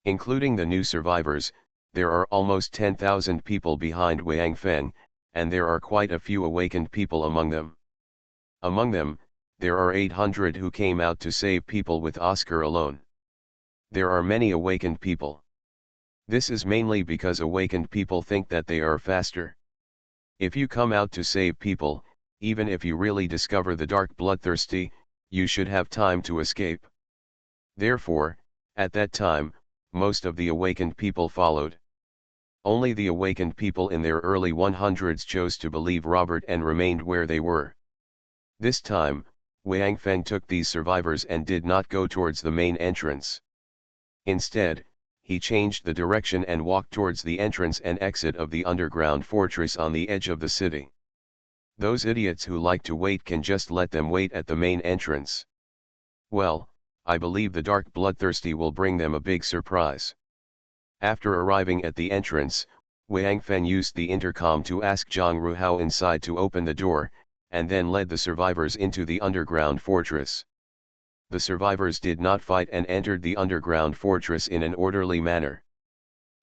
Including the new survivors, there are almost 10,000 people behind Wang Feng, and there are quite a few awakened people among them. Among them, there are 800 who came out to save people with Oscar alone. There are many awakened people. This is mainly because awakened people think that they are faster. If you come out to save people, even if you really discover the dark bloodthirsty, you should have time to escape. Therefore, at that time, most of the awakened people followed. Only the awakened people in their early 100s chose to believe Robert and remained where they were. This time, Wang Feng took these survivors and did not go towards the main entrance. Instead, he changed the direction and walked towards the entrance and exit of the underground fortress on the edge of the city. Those idiots who like to wait can just let them wait at the main entrance. Well, I believe the dark bloodthirsty will bring them a big surprise. After arriving at the entrance, Wang Feng used the intercom to ask Zhang Ruhao inside to open the door, and then led the survivors into the underground fortress. The survivors did not fight and entered the underground fortress in an orderly manner.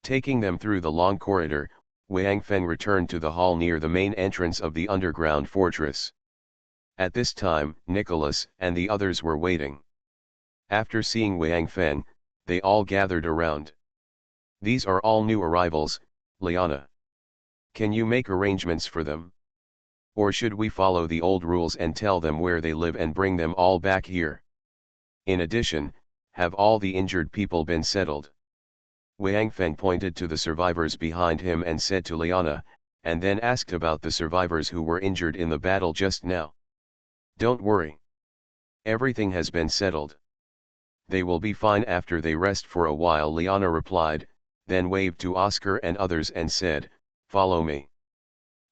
Taking them through the long corridor, Wang Feng returned to the hall near the main entrance of the underground fortress. At this time, Nicholas and the others were waiting. After seeing Wang Feng, they all gathered around. These are all new arrivals, Liana. Can you make arrangements for them? Or should we follow the old rules and tell them where they live and bring them all back here? In addition, have all the injured people been settled? Wang Feng pointed to the survivors behind him and said to Liana, and then asked about the survivors who were injured in the battle just now. Don't worry. Everything has been settled. They will be fine after they rest for a while, Liana replied, then waved to Oscar and others and said, follow me.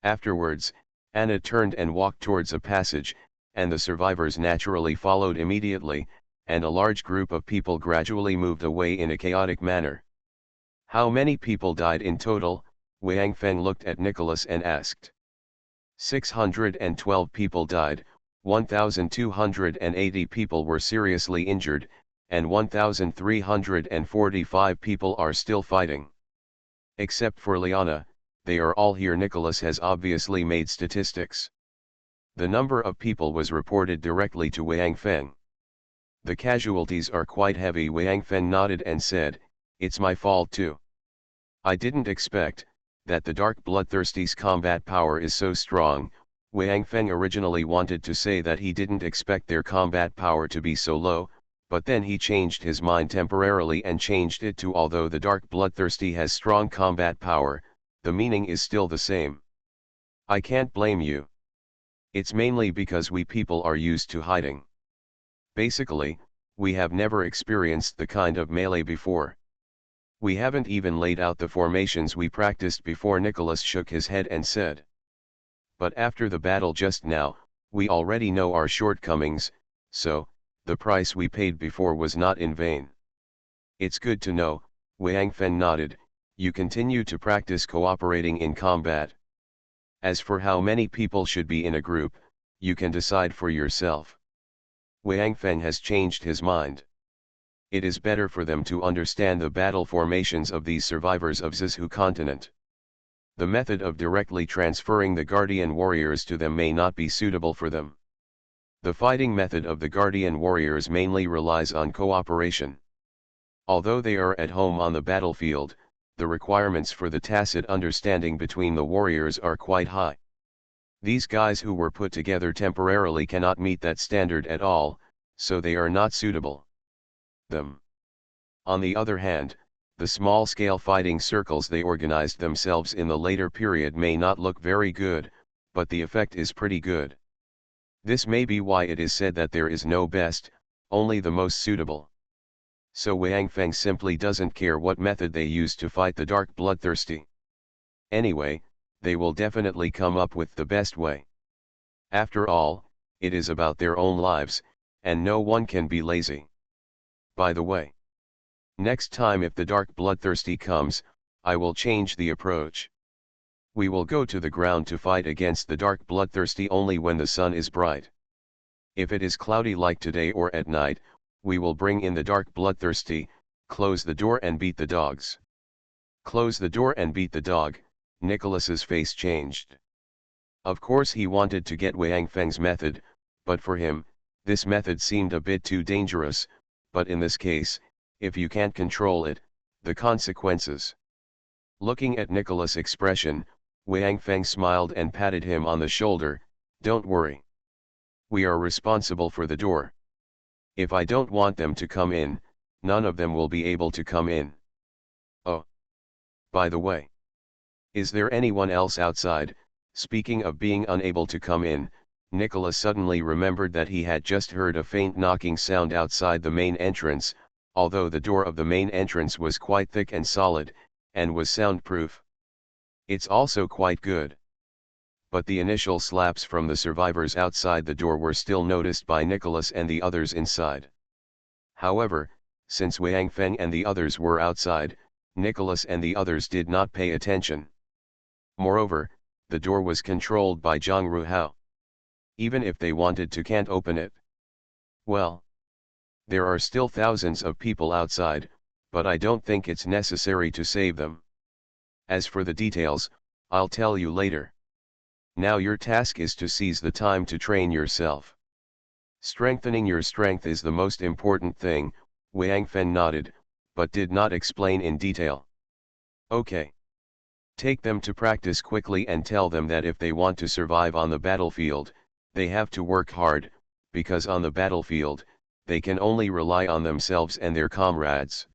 Afterwards, Anna turned and walked towards a passage, and the survivors naturally followed immediately, and a large group of people gradually moved away in a chaotic manner. How many people died in total? Wang Feng looked at Nicholas and asked. 612 people died, 1,280 people were seriously injured, and 1,345 people are still fighting. Except for Liana, they are all here. Nicholas has obviously made statistics. The number of people was reported directly to Wang Feng. The casualties are quite heavy. Wang Feng nodded and said, it's my fault too. I didn't expect that the dark bloodthirsty's combat power is so strong. Wang Feng originally wanted to say that he didn't expect their combat power to be so low, but then he changed his mind temporarily and changed it to although the dark bloodthirsty has strong combat power, the meaning is still the same. I can't blame you. It's mainly because we people are used to hiding. Basically, we have never experienced the kind of melee before. We haven't even laid out the formations we practiced before. Nicholas shook his head and said. But after the battle just now, we already know our shortcomings, so, the price we paid before was not in vain. It's good to know, Wang Feng nodded, you continue to practice cooperating in combat. As for how many people should be in a group, you can decide for yourself. Wang Feng has changed his mind. It is better for them to understand the battle formations of these survivors of Zizhu continent. The method of directly transferring the guardian warriors to them may not be suitable for them. The fighting method of the guardian warriors mainly relies on cooperation. Although they are at home on the battlefield, the requirements for the tacit understanding between the warriors are quite high. These guys who were put together temporarily cannot meet that standard at all, so they are not suitable. On the other hand, the small-scale fighting circles they organized themselves in the later period may not look very good, but the effect is pretty good. This may be why it is said that there is no best, only the most suitable. So Wang Feng simply doesn't care what method they use to fight the dark bloodthirsty. Anyway, they will definitely come up with the best way. After all, it is about their own lives, and no one can be lazy. By the way, next time if the dark bloodthirsty comes, I will change the approach. We will go to the ground to fight against the dark bloodthirsty only when the sun is bright. If it is cloudy like today or at night, we will bring in the dark bloodthirsty, close the door and beat the dogs. Close the door and beat the dog. Nicholas's face changed. Of course he wanted to get Wang Feng's method, but for him, this method seemed a bit too dangerous, but in this case, if you can't control it, the consequences. Looking at Nicholas' expression, Wang Feng smiled and patted him on the shoulder, don't worry. We are responsible for the door. If I don't want them to come in, none of them will be able to come in. Oh. By the way. Is there anyone else outside? Speaking of being unable to come in, Nicholas suddenly remembered that he had just heard a faint knocking sound outside the main entrance, although the door of the main entrance was quite thick and solid, and was soundproof. It's also quite good. But the initial slaps from the survivors outside the door were still noticed by Nicholas and the others inside. However, since Wang Feng and the others were outside, Nicholas and the others did not pay attention. Moreover, the door was controlled by Zhang Ruhao. Even if they wanted to, can't open it. Well, there are still thousands of people outside, but I don't think it's necessary to save them. As for the details, I'll tell you later. Now your task is to seize the time to train yourself. Strengthening your strength is the most important thing. Wang Feng nodded, but did not explain in detail. Okay. Take them to practice quickly and tell them that if they want to survive on the battlefield, they have to work hard, because on the battlefield, they can only rely on themselves and their comrades.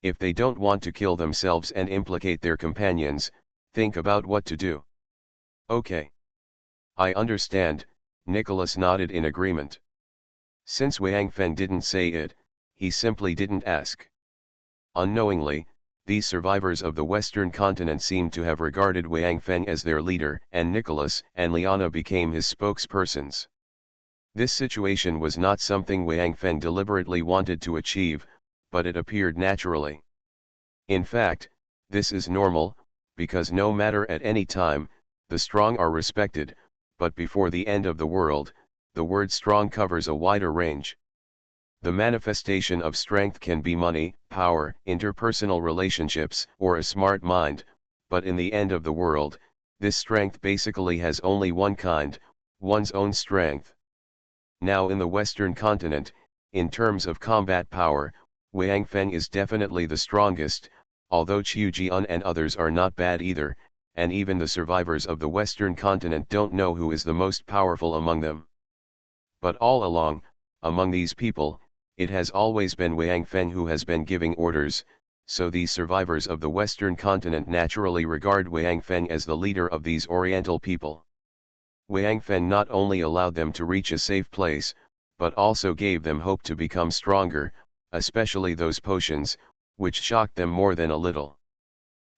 If they don't want to kill themselves and implicate their companions, think about what to do. Okay. I understand, Nicholas nodded in agreement. Since Wang Feng didn't say it, he simply didn't ask. Unknowingly, these survivors of the Western continent seemed to have regarded Wang Feng as their leader, and Nicholas and Liana became his spokespersons. This situation was not something Wang Feng deliberately wanted to achieve, but it appeared naturally. In fact, this is normal, because no matter at any time, the strong are respected, but before the end of the world, the word strong covers a wider range. The manifestation of strength can be money, power, interpersonal relationships, or a smart mind, but in the end of the world, this strength basically has only one kind, one's own strength. Now in the Western continent, in terms of combat power, Wang Feng is definitely the strongest, although Qiu Jian and others are not bad either, and even the survivors of the Western continent don't know who is the most powerful among them. But all along, among these people, it has always been Wang Feng who has been giving orders, so these survivors of the Western continent naturally regard Wang Feng as the leader of these Oriental people. Wang Feng not only allowed them to reach a safe place, but also gave them hope to become stronger, especially those potions, which shocked them more than a little.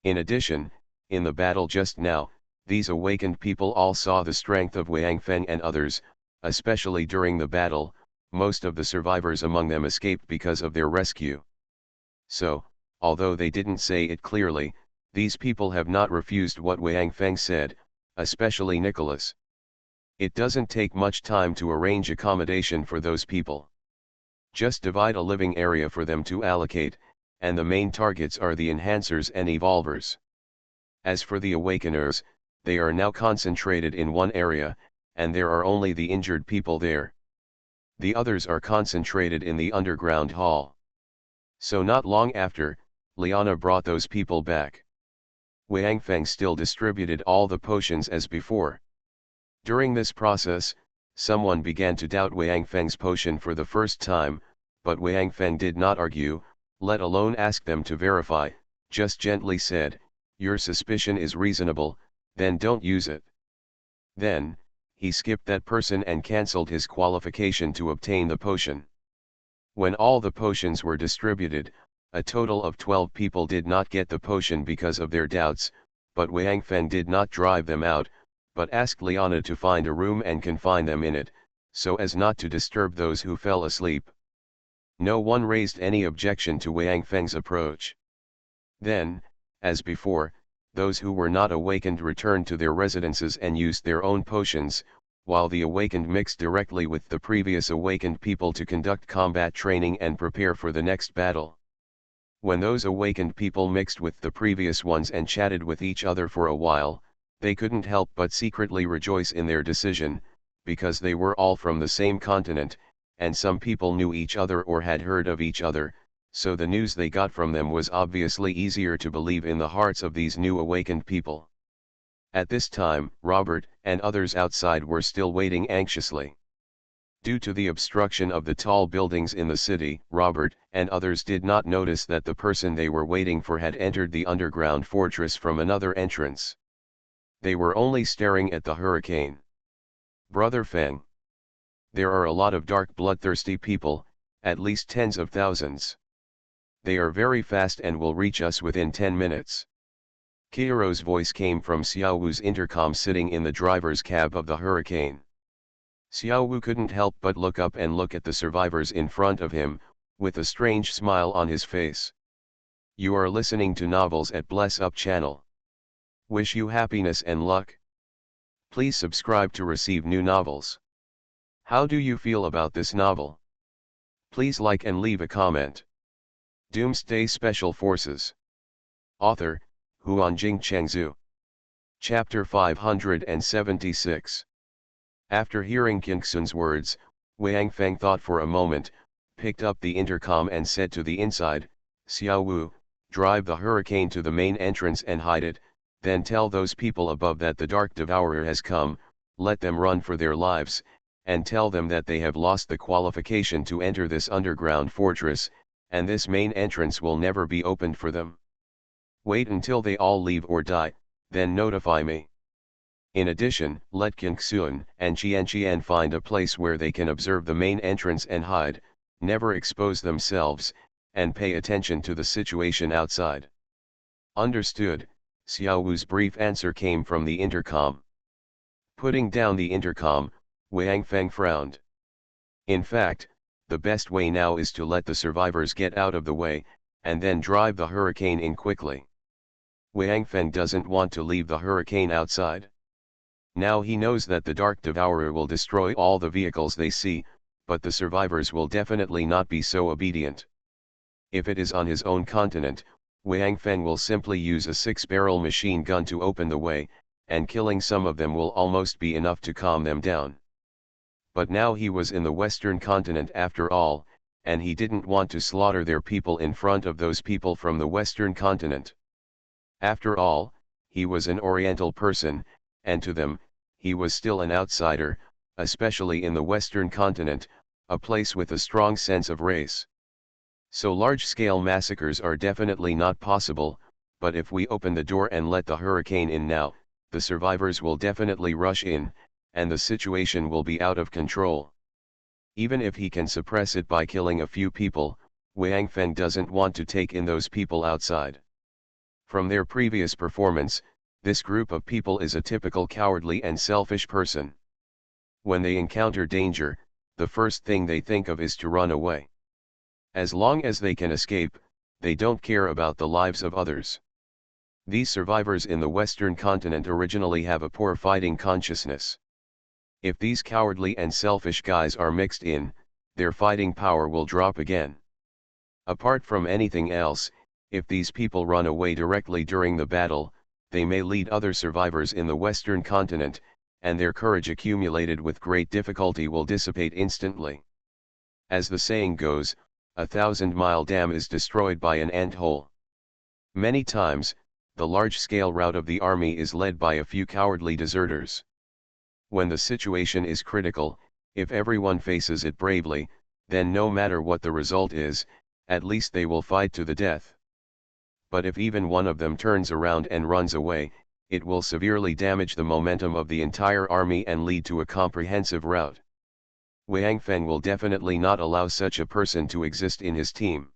In addition, in the battle just now, these awakened people all saw the strength of Wang Feng and others, especially during the battle. Most of the survivors among them escaped because of their rescue. So, although they didn't say it clearly, these people have not refused what Wang Feng said, especially Nicholas. It doesn't take much time to arrange accommodation for those people. Just divide a living area for them to allocate, and the main targets are the enhancers and evolvers. As for the awakeners, they are now concentrated in one area, and there are only the injured people there. The others are concentrated in the underground hall. So not long after, Liana brought those people back. Wang Feng still distributed all the potions as before. During this process, someone began to doubt Wang Feng's potion for the first time, but Wang Feng did not argue, let alone ask them to verify, just gently said, "Your suspicion is reasonable, then don't use it." Then, he skipped that person and cancelled his qualification to obtain the potion. When all the potions were distributed, a total of 12 people did not get the potion because of their doubts, but Wang Feng did not drive them out, but asked Liana to find a room and confine them in it, so as not to disturb those who fell asleep. No one raised any objection to Wang Feng's approach. Then, as before, those who were not awakened returned to their residences and used their own potions, while the awakened mixed directly with the previous awakened people to conduct combat training and prepare for the next battle. When those awakened people mixed with the previous ones and chatted with each other for a while, they couldn't help but secretly rejoice in their decision, because they were all from the same continent, and some people knew each other or had heard of each other, so the news they got from them was obviously easier to believe in the hearts of these new awakened people. At this time, Robert and others outside were still waiting anxiously. Due to the obstruction of the tall buildings in the city, Robert and others did not notice that the person they were waiting for had entered the underground fortress from another entrance. They were only staring at the hurricane. Brother Feng. There are a lot of dark bloodthirsty people, at least tens of thousands. They are very fast and will reach us within 10 minutes. Kiiro's voice came from Xiao Wu's intercom sitting in the driver's cab of the Hurricane. Xiao Wu couldn't help but look up and look at the survivors in front of him, with a strange smile on his face. You are listening to Novels at Bless Up channel. Wish you happiness and luck. Please subscribe to receive new novels. How do you feel about this novel? Please like and leave a comment. Doomsday Special Forces. Author, Huanjing Chengzhu. Chapter 576. After hearing Qingxun's words, Wang Feng thought for a moment, picked up the intercom and said to the inside, Xiao Wu, drive the Hurricane to the main entrance and hide it, then tell those people above that the Dark Devourer has come, let them run for their lives, and tell them that they have lost the qualification to enter this underground fortress, and this main entrance will never be opened for them. Wait until they all leave or die, then notify me. In addition, let Qingxun and Qian find a place where they can observe the main entrance and hide, never expose themselves, and pay attention to the situation outside. Understood, Xiao Wu's brief answer came from the intercom. Putting down the intercom, Wang Feng frowned. In fact, the best way now is to let the survivors get out of the way, and then drive the Hurricane in quickly. Wang Feng doesn't want to leave the Hurricane outside. Now he knows that the Dark Devourer will destroy all the vehicles they see, but the survivors will definitely not be so obedient. If it is on his own continent, Wang Feng will simply use a 6-barrel machine gun to open the way, and killing some of them will almost be enough to calm them down. But now he was in the Western continent after all, and he didn't want to slaughter their people in front of those people from the Western continent. After all, he was an Oriental person, and to them, he was still an outsider, especially in the Western continent, a place with a strong sense of race. So large-scale massacres are definitely not possible, but if we open the door and let the Hurricane in now, the survivors will definitely rush in, and the situation will be out of control. Even if he can suppress it by killing a few people, Wang Feng doesn't want to take in those people outside. From their previous performance, this group of people is a typical cowardly and selfish person. When they encounter danger, the first thing they think of is to run away. As long as they can escape, they don't care about the lives of others. These survivors in the Western continent originally have a poor fighting consciousness. If these cowardly and selfish guys are mixed in, their fighting power will drop again. Apart from anything else, if these people run away directly during the battle, they may lead other survivors in the Western continent, and their courage accumulated with great difficulty will dissipate instantly. As the saying goes, a 1,000-mile dam is destroyed by an ant-hole. Many times, the large-scale rout of the army is led by a few cowardly deserters. When the situation is critical, if everyone faces it bravely, then no matter what the result is, at least they will fight to the death. But if even one of them turns around and runs away, it will severely damage the momentum of the entire army and lead to a comprehensive rout. Wang Feng will definitely not allow such a person to exist in his team.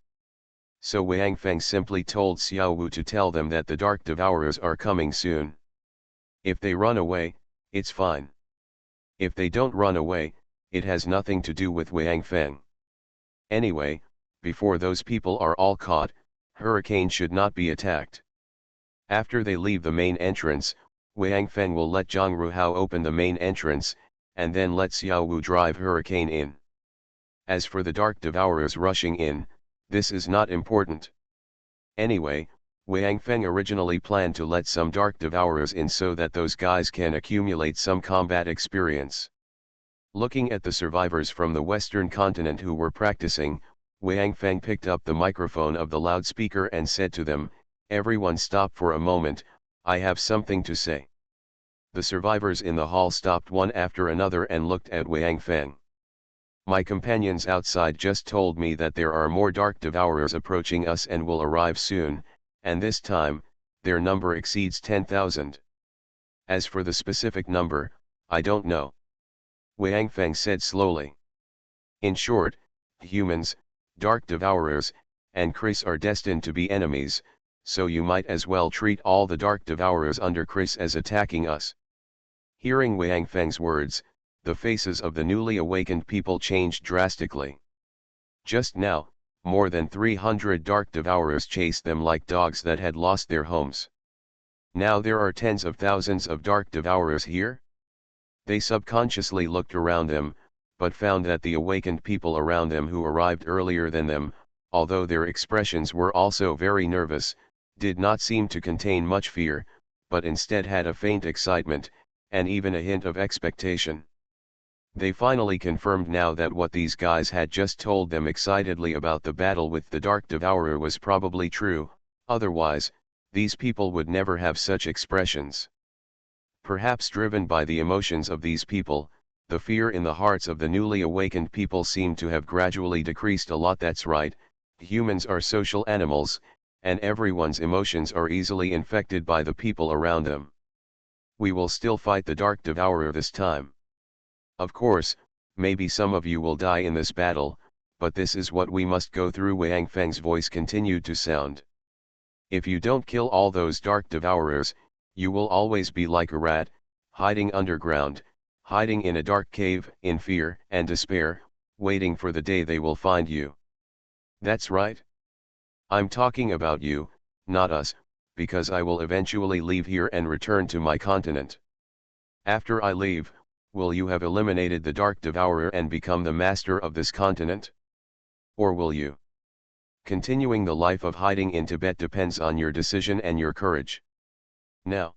So Wang Feng simply told Xiao Wu to tell them that the Dark Devourers are coming soon. If they run away, it's fine. If they don't run away, it has nothing to do with Wang Feng. Anyway, before those people are all caught, Hurricane should not be attacked. After they leave the main entrance, Wang Feng will let Zhang Ruhao open the main entrance, and then let Xiao Wu drive Hurricane in. As for the Dark Devourers rushing in, this is not important. Anyway, Wang Feng originally planned to let some Dark Devourers in so that those guys can accumulate some combat experience. Looking at the survivors from the Western continent who were practicing, Wang Feng picked up the microphone of the loudspeaker and said to them, "Everyone stop for a moment, I have something to say." The survivors in the hall stopped one after another and looked at Wang Feng. "My companions outside just told me that there are more Dark Devourers approaching us and will arrive soon, and this time, their number exceeds 10,000. As for the specific number, I don't know. Wang Feng said slowly. In short, humans, dark devourers, and Chris are destined to be enemies, so you might as well treat all the dark devourers under Chris as attacking us. Hearing Wang Feng's words, the faces of the newly awakened people changed drastically. Just now, more than 300 dark devourers chased them like dogs that had lost their homes. Now there are tens of thousands of dark devourers here? They subconsciously looked around them, but found that the awakened people around them who arrived earlier than them, although their expressions were also very nervous, did not seem to contain much fear, but instead had a faint excitement, and even a hint of expectation. They finally confirmed now that what these guys had just told them excitedly about the battle with the Dark Devourer was probably true, otherwise, these people would never have such expressions. Perhaps driven by the emotions of these people, the fear in the hearts of the newly awakened people seemed to have gradually decreased a lot. That's right, humans are social animals, and everyone's emotions are easily infected by the people around them. We will still fight the Dark Devourer this time. Of course, maybe some of you will die in this battle, but this is what we must go through. Wang Feng's voice continued to sound. If you don't kill all those dark devourers, you will always be like a rat, hiding underground, hiding in a dark cave, in fear and despair, waiting for the day they will find you. That's right. I'm talking about you, not us, because I will eventually leave here and return to my continent. After I leave, will you have eliminated the Dark Devourer and become the master of this continent? Or will you? Continuing the life of hiding in Tibet depends on your decision and your courage. Now,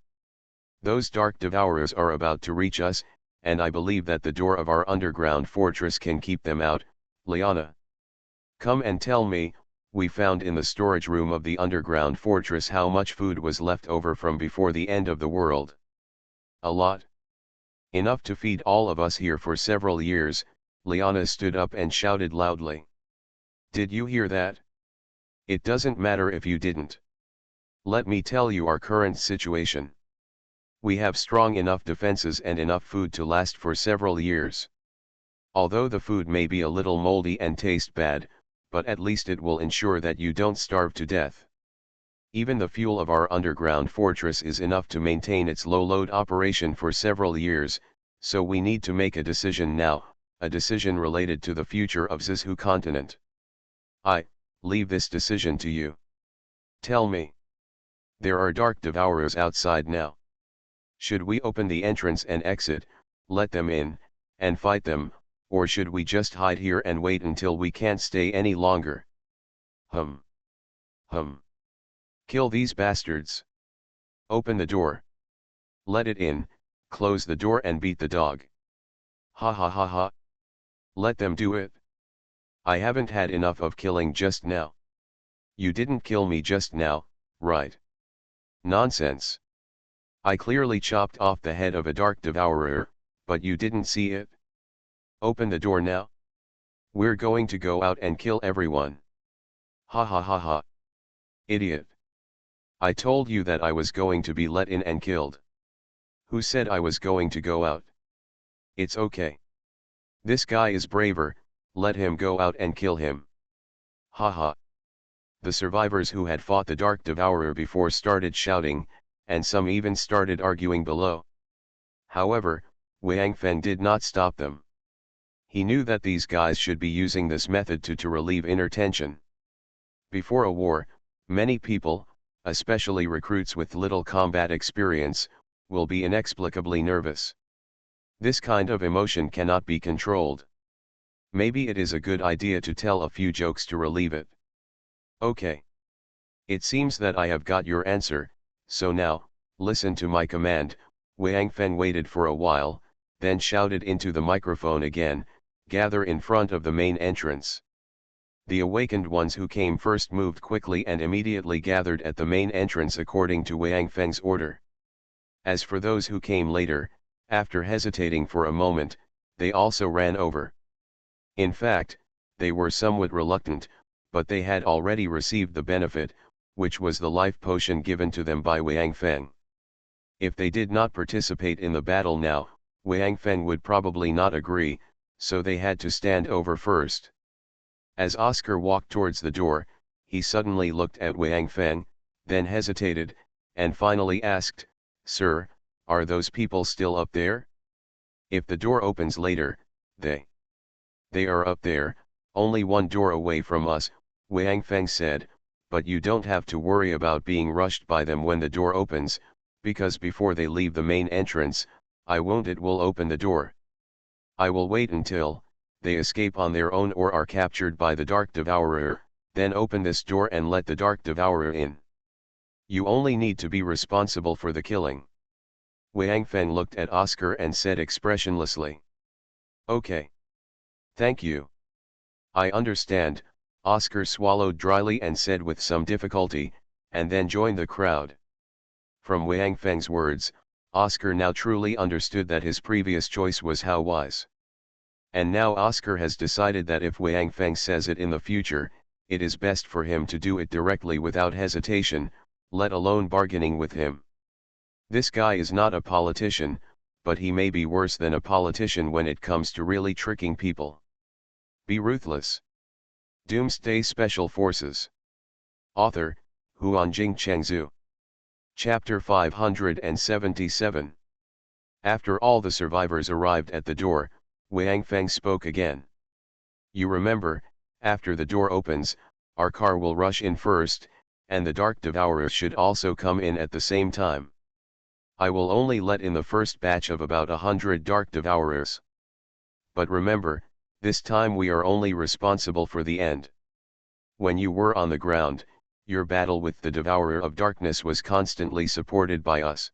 those Dark Devourers are about to reach us, and I believe that the door of our underground fortress can keep them out. Liana, come and tell me, we found in the storage room of the underground fortress how much food was left over from before the end of the world. A lot. Enough to feed all of us here for several years. Liana stood up and shouted loudly. Did you hear that? It doesn't matter if you didn't. Let me tell you our current situation. We have strong enough defenses and enough food to last for several years. Although the food may be a little moldy and taste bad, but at least it will ensure that you don't starve to death. Even the fuel of our underground fortress is enough to maintain its low-load operation for several years, so we need to make a decision now, a decision related to the future of Zizhu continent. I leave this decision to you. Tell me. There are dark devourers outside now. Should we open the entrance and exit, let them in, and fight them, or should we just hide here and wait until we can't stay any longer? Hum. Kill these bastards. Open the door. Let it in, close the door and beat the dog. Ha ha ha ha. Let them do it. I haven't had enough of killing just now. You didn't kill me just now, right? Nonsense. I clearly chopped off the head of a dark devourer, but you didn't see it. Open the door now. We're going to go out and kill everyone. Ha ha ha ha. Idiot. I told you that I was going to be let in and killed. Who said I was going to go out? It's okay. This guy is braver, let him go out and kill him. Ha ha. The survivors who had fought the Dark Devourer before started shouting, and some even started arguing below. However, Wang Feng did not stop them. He knew that these guys should be using this method to relieve inner tension. Before a war, many people, especially recruits with little combat experience, will be inexplicably nervous. This kind of emotion cannot be controlled. Maybe it is a good idea to tell a few jokes to relieve it. Okay. It seems that I have got your answer, so now, listen to my command. Wang Feng waited for a while, then shouted into the microphone again, gather in front of the main entrance. The awakened ones who came first moved quickly and immediately gathered at the main entrance according to Wang Feng's order. As for those who came later, after hesitating for a moment, they also ran over. In fact, they were somewhat reluctant, but they had already received the benefit, which was the life potion given to them by Wang Feng. If they did not participate in the battle now, Wang Feng would probably not agree, so they had to stand over first. As Oscar walked towards the door, he suddenly looked at Wang Feng, then hesitated, and finally asked, "Sir, are those people still up there? If the door opens later, They are up there, only one door away from us," Wang Feng said, "but you don't have to worry about being rushed by them when the door opens, because before they leave the main entrance, it will open the door. I will wait until they escape on their own or are captured by the Dark Devourer, then open this door and let the Dark Devourer in. You only need to be responsible for the killing." Wang Feng looked at Oscar and said expressionlessly, "Okay. Thank you. I understand," Oscar swallowed dryly and said with some difficulty, and then joined the crowd. From Wang Feng's words, Oscar now truly understood that his previous choice was how wise. And now Oscar has decided that if Wang Feng says it in the future, it is best for him to do it directly without hesitation, let alone bargaining with him. This guy is not a politician, but he may be worse than a politician when it comes to really tricking people. Be ruthless. Doomsday Special Forces. Author, Huanjing Chengzhu. Chapter 577. After all the survivors arrived at the door, Wang Feng spoke again. "You remember, after the door opens, our car will rush in first, and the Dark Devourer should also come in at the same time. I will only let in the first batch of about 100 Dark Devourers. But remember, this time we are only responsible for the end. When you were on the ground, your battle with the Devourer of Darkness was constantly supported by us.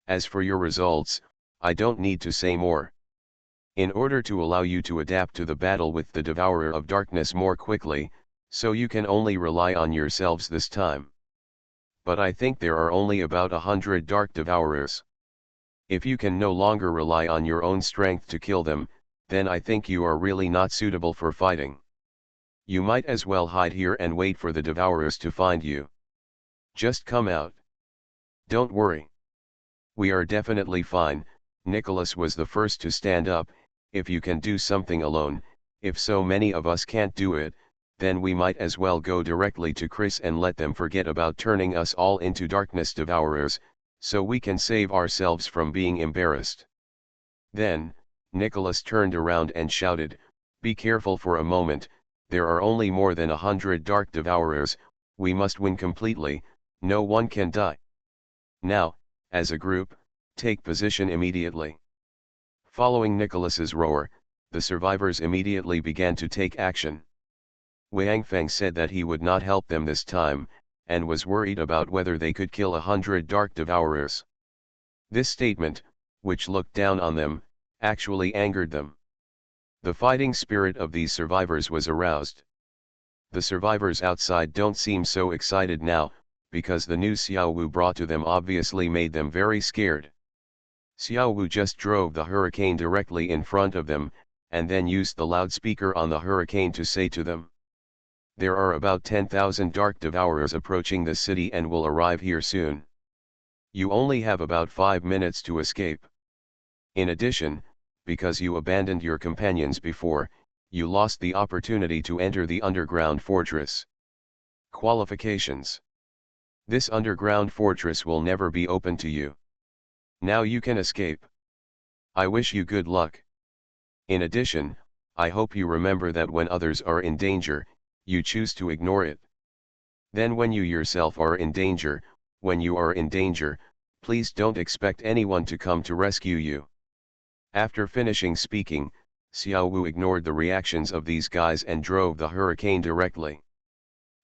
As for your results, I don't need to say more. In order to allow you to adapt to the battle with the Devourer of Darkness more quickly, so you can only rely on yourselves this time. But I think there are only about 100 Dark Devourers. If you can no longer rely on your own strength to kill them, then I think you are really not suitable for fighting. You might as well hide here and wait for the Devourers to find you. Just come out. Don't worry. We are definitely fine." Nicholas was the first to stand up. "If you can do something alone, if so many of us can't do it, then we might as well go directly to Chris and let them forget about turning us all into darkness devourers, so we can save ourselves from being embarrassed." Then, Nicholas turned around and shouted, "Be careful for a moment, there are only more than 100 Dark Devourers, we must win completely, no one can die. Now, as a group, take position immediately." Following Nicholas's roar, the survivors immediately began to take action. Wang Feng said that he would not help them this time, and was worried about whether they could kill 100 Dark Devourers. This statement, which looked down on them, actually angered them. The fighting spirit of these survivors was aroused. The survivors outside don't seem so excited now, because the news Xiao Wu brought to them obviously made them very scared. Xiao Wu just drove the hurricane directly in front of them, and then used the loudspeaker on the hurricane to say to them, "There are about 10,000 Dark Devourers approaching the city and will arrive here soon. You only have about 5 minutes to escape. In addition, because you abandoned your companions before, you lost the opportunity to enter the underground fortress. Qualifications: this underground fortress will never be open to you. Now you can escape. I wish you good luck. In addition, I hope you remember that when others are in danger, you choose to ignore it. Then when you yourself are in danger, please don't expect anyone to come to rescue you." After finishing speaking, Xiao Wu ignored the reactions of these guys and drove the hurricane directly.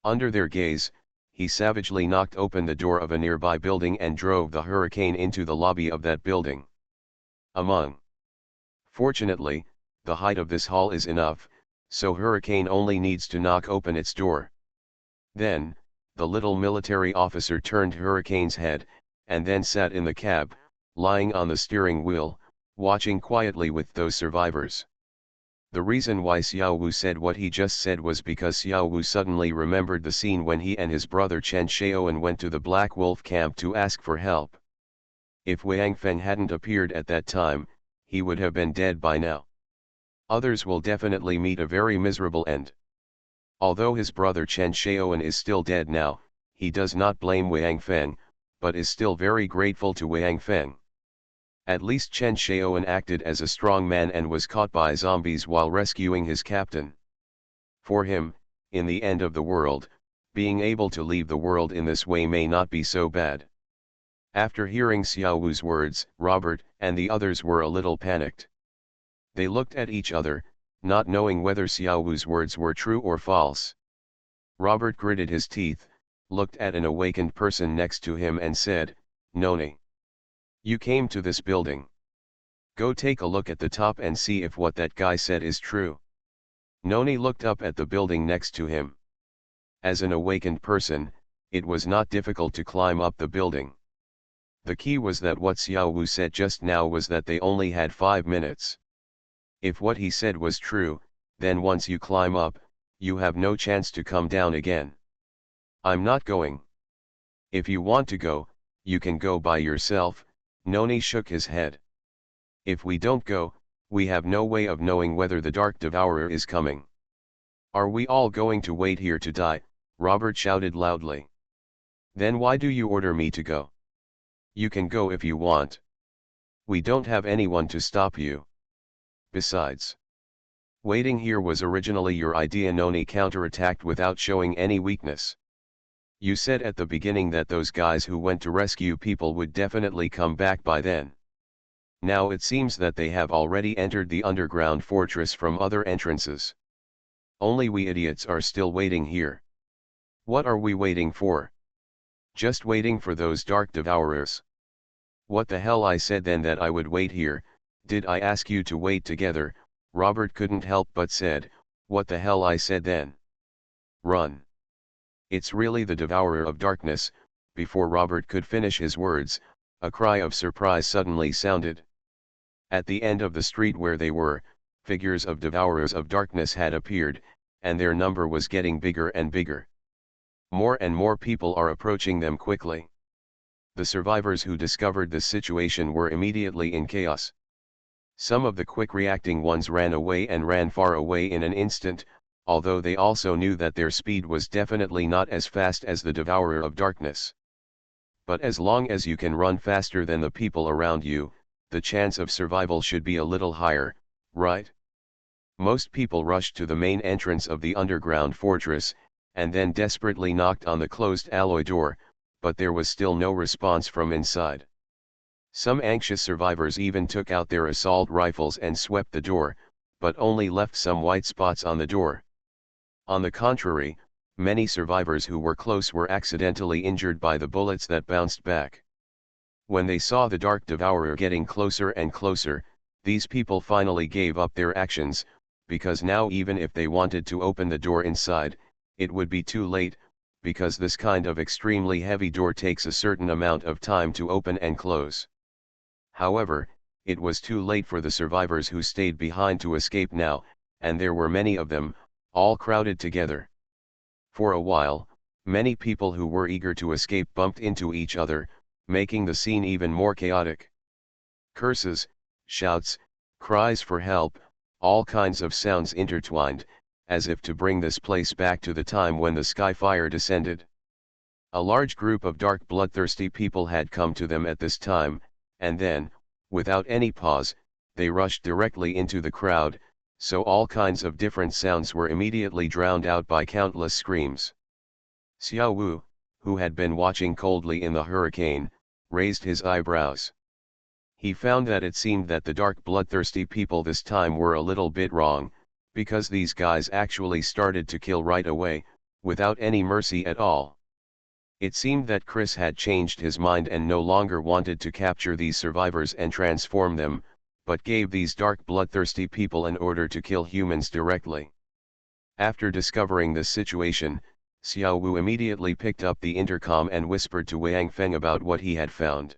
Under their gaze, he savagely knocked open the door of a nearby building and drove the hurricane into the lobby of that building. Fortunately, the height of this hall is enough, so hurricane only needs to knock open its door. Then, the little military officer turned hurricane's head, and then sat in the cab, lying on the steering wheel, watching quietly with those survivors. The reason why Xiao Wu said what he just said was because Xiao Wu suddenly remembered the scene when he and his brother Chen Shaoan went to the Black Wolf camp to ask for help. If Wang Feng hadn't appeared at that time, he would have been dead by now. Others will definitely meet a very miserable end. Although his brother Chen Shaoan is still dead now, he does not blame Wang Feng, but is still very grateful to Wang Feng. At least Chen Shaoan acted as a strong man and was caught by zombies while rescuing his captain. For him, in the end of the world, being able to leave the world in this way may not be so bad. After hearing Xiao Wu's words, Robert and the others were a little panicked. They looked at each other, not knowing whether Xiao Wu's words were true or false. Robert gritted his teeth, looked at an awakened person next to him and said, "Noni, you came to this building. Go take a look at the top and see if what that guy said is true." Noni looked up at the building next to him. As an awakened person, it was not difficult to climb up the building. The key was that what Xiao Wu said just now was that they only had 5 minutes. If what he said was true, then once you climb up, you have no chance to come down again. "I'm not going." "If you want to go, you can go by yourself," Noni shook his head. "If we don't go, we have no way of knowing whether the Dark Devourer is coming." "Are we all going to wait here to die?" Robert shouted loudly. "Then why do you order me to go? You can go if you want. We don't have anyone to stop you. Besides, waiting here was originally your idea," Noni counterattacked without showing any weakness. "You said at the beginning that those guys who went to rescue people would definitely come back by then. Now it seems that they have already entered the underground fortress from other entrances. Only we idiots are still waiting here. What are we waiting for? Just waiting for those Dark Devourers. What the hell, I said then that I would wait here. Did I ask you to wait together?" Robert couldn't help but said, "What the hell, I said then. Run. It's really the Devourer of Darkness." Before Robert could finish his words, a cry of surprise suddenly sounded. At the end of the street where they were, figures of Devourers of Darkness had appeared, and their number was getting bigger and bigger. More and more people are approaching them quickly. The survivors who discovered this situation were immediately in chaos. Some of the quick-reacting ones ran away and ran far away in an instant, although they also knew that their speed was definitely not as fast as the Devourer of Darkness. But as long as you can run faster than the people around you, the chance of survival should be a little higher, right? Most people rushed to the main entrance of the underground fortress, and then desperately knocked on the closed alloy door, but there was still no response from inside. Some anxious survivors even took out their assault rifles and swept the door, but only left some white spots on the door. On the contrary, many survivors who were close were accidentally injured by the bullets that bounced back. When they saw the Dark Devourer getting closer and closer, these people finally gave up their actions, because now even if they wanted to open the door inside, it would be too late, because this kind of extremely heavy door takes a certain amount of time to open and close. However, it was too late for the survivors who stayed behind to escape now, and there were many of them, all crowded together. For a while, many people who were eager to escape bumped into each other, making the scene even more chaotic. Curses, shouts, cries for help, all kinds of sounds intertwined, as if to bring this place back to the time when the sky fire descended. A large group of dark bloodthirsty people had come to them at this time, and then, without any pause, they rushed directly into the crowd, so all kinds of different sounds were immediately drowned out by countless screams. Xiao Wu, who had been watching coldly in the hurricane, raised his eyebrows. He found that it seemed that the dark bloodthirsty people this time were a little bit wrong, because these guys actually started to kill right away, without any mercy at all. It seemed that Chris had changed his mind and no longer wanted to capture these survivors and transform them, but gave these dark bloodthirsty people an order to kill humans directly. After discovering this situation, Xiao Wu immediately picked up the intercom and whispered to Wang Feng about what he had found.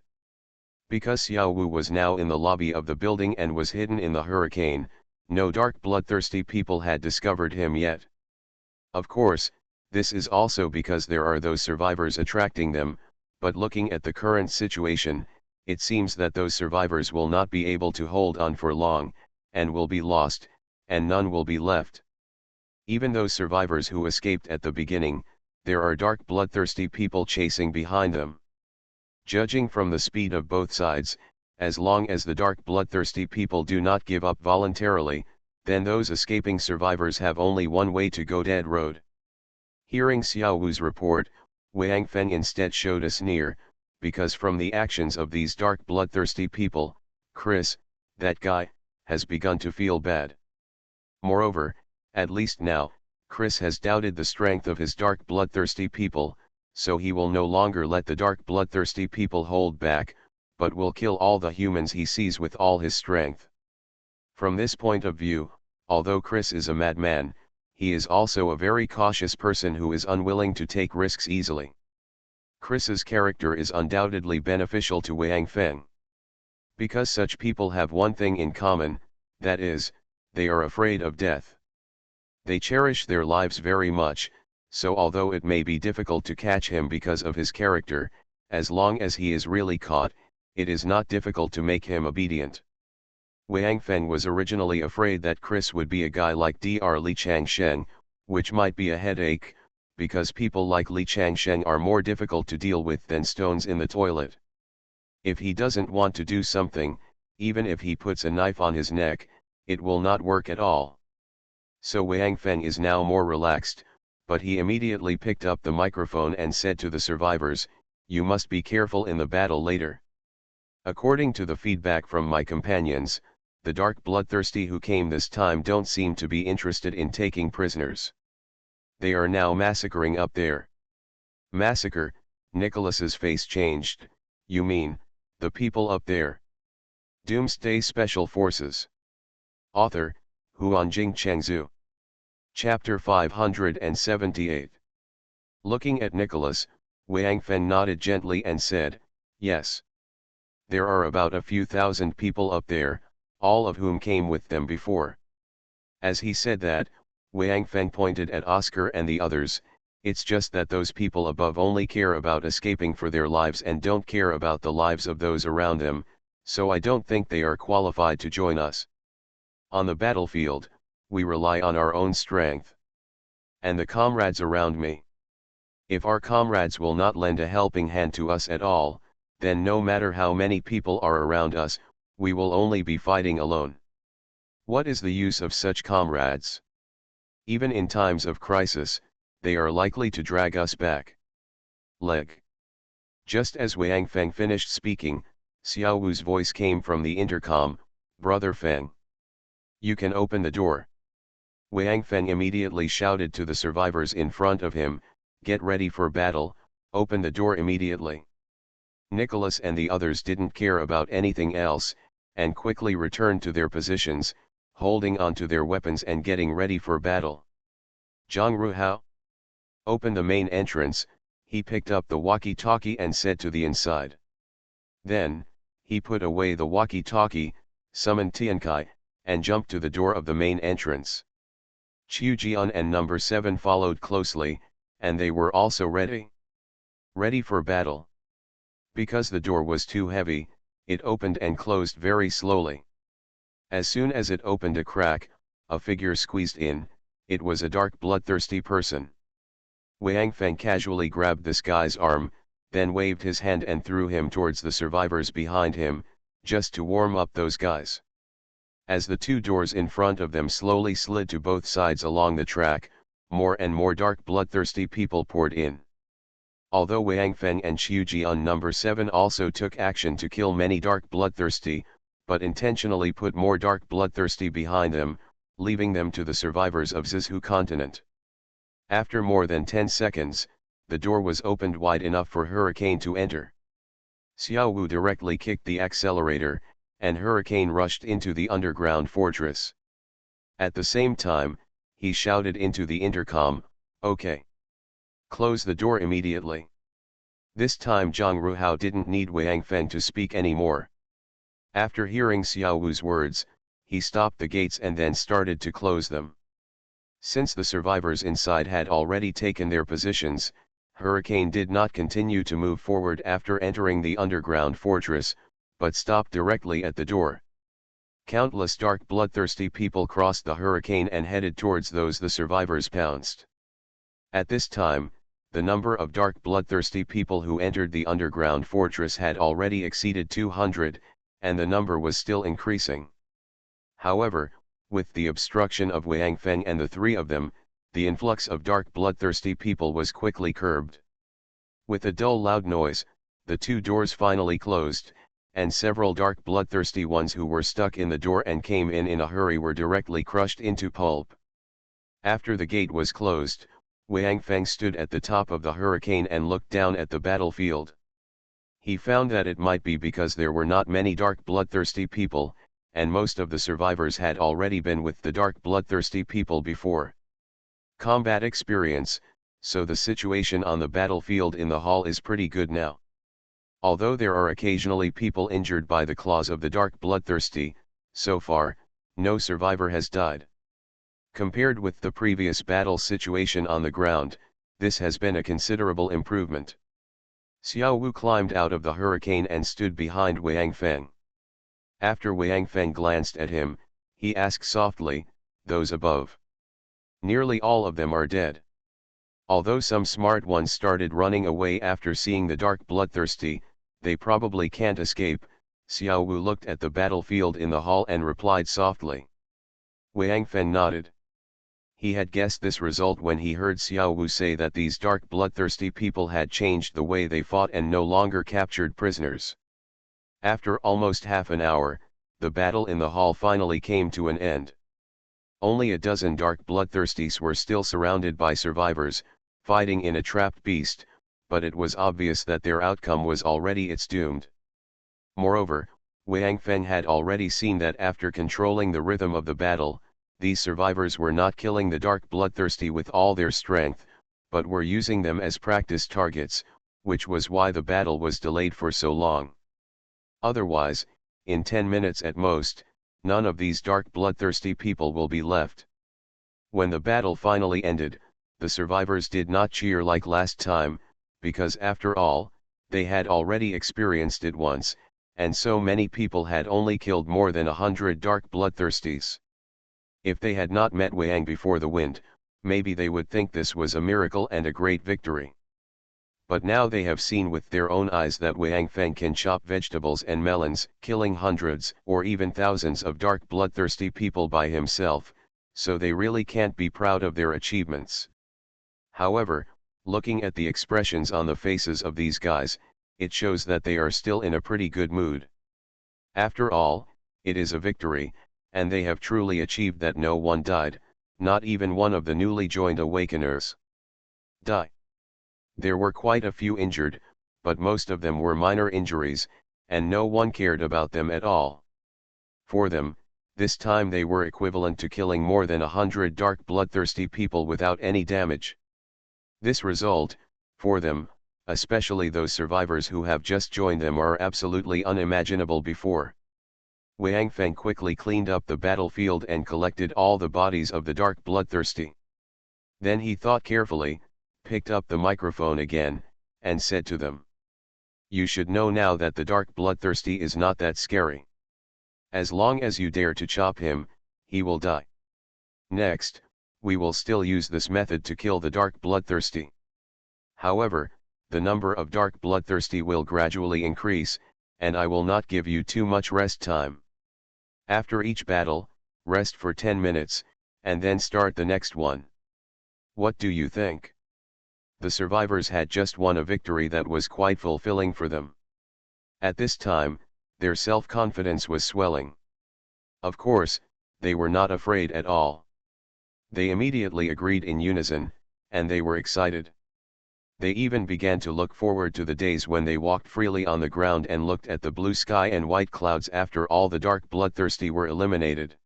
Because Xiao Wu was now in the lobby of the building and was hidden in the hurricane, no dark bloodthirsty people had discovered him yet. Of course, this is also because there are those survivors attracting them, but looking at the current situation, it seems that those survivors will not be able to hold on for long, and will be lost, and none will be left. Even those survivors who escaped at the beginning, there are dark bloodthirsty people chasing behind them. Judging from the speed of both sides, as long as the dark bloodthirsty people do not give up voluntarily, then those escaping survivors have only one way to go: dead road. Hearing Xiao Wu's report, Wang Feng instead showed a sneer, because from the actions of these dark bloodthirsty people, Chris, that guy, has begun to feel bad. Moreover, at least now, Chris has doubted the strength of his dark bloodthirsty people, so he will no longer let the dark bloodthirsty people hold back, but will kill all the humans he sees with all his strength. From this point of view, although Chris is a madman, he is also a very cautious person who is unwilling to take risks easily. Chris's character is undoubtedly beneficial to Wang Feng. Because such people have one thing in common, that is, they are afraid of death. They cherish their lives very much, so although it may be difficult to catch him because of his character, as long as he is really caught, it is not difficult to make him obedient. Wang Feng was originally afraid that Chris would be a guy like Dr. Li Changsheng, which might be a headache, because people like Li Changsheng are more difficult to deal with than stones in the toilet. If he doesn't want to do something, even if he puts a knife on his neck, it will not work at all. So Wang Feng is now more relaxed, but he immediately picked up the microphone and said to the survivors, "You must be careful in the battle later. According to the feedback from my companions, the dark bloodthirsty who came this time don't seem to be interested in taking prisoners. They are now massacring up there." Massacre? Nicholas's face changed. "You mean, the people up there?" Doomsday Special Forces. Author, Huanjing Chengzhu. Chapter 578. Looking at Nicholas, Wang Feng nodded gently and said, "Yes. There are about a few thousand people up there, all of whom came with them before." As he said that, Wang Feng pointed at Oscar and the others. "It's just that those people above only care about escaping for their lives and don't care about the lives of those around them, so I don't think they are qualified to join us. On the battlefield, we rely on our own strength. And the comrades around me. If our comrades will not lend a helping hand to us at all, then no matter how many people are around us, we will only be fighting alone. What is the use of such comrades? Even in times of crisis, they are likely to drag us back." Leg. Just as Wang Feng finished speaking, Xiao Wu's voice came from the intercom, "Brother Feng. You can open the door." Wang Feng immediately shouted to the survivors in front of him, "Get ready for battle, open the door immediately." Nicholas and the others didn't care about anything else, and quickly returned to their positions, holding onto their weapons and getting ready for battle. Zhang Ruhao? Open the main entrance. He picked up the walkie-talkie and said to the inside. Then, he put away the walkie-talkie, summoned Tiankai, and jumped to the door of the main entrance. Qiu Jian and number 7 followed closely, and they were also ready. Ready for battle. Because the door was too heavy, it opened and closed very slowly. As soon as it opened a crack, a figure squeezed in. It was a dark bloodthirsty person. Wang Feng casually grabbed this guy's arm, then waved his hand and threw him towards the survivors behind him, just to warm up those guys. As the two doors in front of them slowly slid to both sides along the track, more and more dark bloodthirsty people poured in. Although Wang Feng and Qiu Jian number 7 also took action to kill many dark bloodthirsty, but intentionally put more dark bloodthirsty behind them, leaving them to the survivors of Zizhu continent. After more than 10 seconds, the door was opened wide enough for Hurricane to enter. Xiao Wu directly kicked the accelerator, and Hurricane rushed into the underground fortress. At the same time, he shouted into the intercom, "Okay. Close the door immediately." This time Zhang Ruhao didn't need Wang Feng to speak anymore. After hearing Xiao Wu's words, he stopped the gates and then started to close them. Since the survivors inside had already taken their positions, Hurricane did not continue to move forward after entering the underground fortress, but stopped directly at the door. Countless dark bloodthirsty people crossed the hurricane and headed towards those the survivors pounced. At this time, the number of dark bloodthirsty people who entered the underground fortress had already exceeded 200, and the number was still increasing. However, with the obstruction of Wang Feng and the three of them, the influx of dark bloodthirsty people was quickly curbed. With a dull loud noise, the two doors finally closed, and several dark bloodthirsty ones who were stuck in the door and came in a hurry were directly crushed into pulp. After the gate was closed, Wang Feng stood at the top of the hurricane and looked down at the battlefield. He found that it might be because there were not many dark bloodthirsty people, and most of the survivors had already been with the dark bloodthirsty people before. Combat experience, so the situation on the battlefield in the hall is pretty good now. Although there are occasionally people injured by the claws of the dark bloodthirsty, so far, no survivor has died. Compared with the previous battle situation on the ground, this has been a considerable improvement. Xiao Wu climbed out of the hurricane and stood behind Wang Feng. After Wang Feng glanced at him, he asked softly, "Those above? Nearly all of them are dead. Although some smart ones started running away after seeing the dark bloodthirsty, they probably can't escape." Xiao Wu looked at the battlefield in the hall and replied softly. Wang Feng nodded. He had guessed this result when he heard Xiao Wu say that these dark bloodthirsty people had changed the way they fought and no longer captured prisoners. After almost half an hour, the battle in the hall finally came to an end. Only a dozen dark bloodthirsties were still surrounded by survivors, fighting in a trapped beast, but it was obvious that their outcome was already doomed. Moreover, Wang Feng had already seen that after controlling the rhythm of the battle, these survivors were not killing the dark bloodthirsty with all their strength, but were using them as practice targets, which was why the battle was delayed for so long. Otherwise, in 10 minutes at most, none of these dark bloodthirsty people will be left. When the battle finally ended, the survivors did not cheer like last time, because after all, they had already experienced it once, and so many people had only killed more than 100 dark bloodthirsties. If they had not met Wang before the wind, maybe they would think this was a miracle and a great victory. But now they have seen with their own eyes that Wang Feng can chop vegetables and melons, killing hundreds or even thousands of dark bloodthirsty people by himself, so they really can't be proud of their achievements. However, looking at the expressions on the faces of these guys, it shows that they are still in a pretty good mood. After all, it is a victory, and they have truly achieved that. No one died, not even one of the newly joined Awakeners. There were quite a few injured, but most of them were minor injuries, and no one cared about them at all. For them, this time they were equivalent to killing more than 100 dark bloodthirsty people without any damage. This result, for them, especially those survivors who have just joined them, are absolutely unimaginable before. Wang Feng quickly cleaned up the battlefield and collected all the bodies of the dark bloodthirsty. Then he thought carefully, picked up the microphone again, and said to them, "You should know now that the dark bloodthirsty is not that scary. As long as you dare to chop him, he will die. Next, we will still use this method to kill the dark bloodthirsty. However, the number of dark bloodthirsty will gradually increase, and I will not give you too much rest time. After each battle, rest for 10 minutes, and then start the next one. What do you think?" The survivors had just won a victory that was quite fulfilling for them. At this time, their self-confidence was swelling. Of course, they were not afraid at all. They immediately agreed in unison, and they were excited. They even began to look forward to the days when they walked freely on the ground and looked at the blue sky and white clouds after all the dark bloodthirsty were eliminated.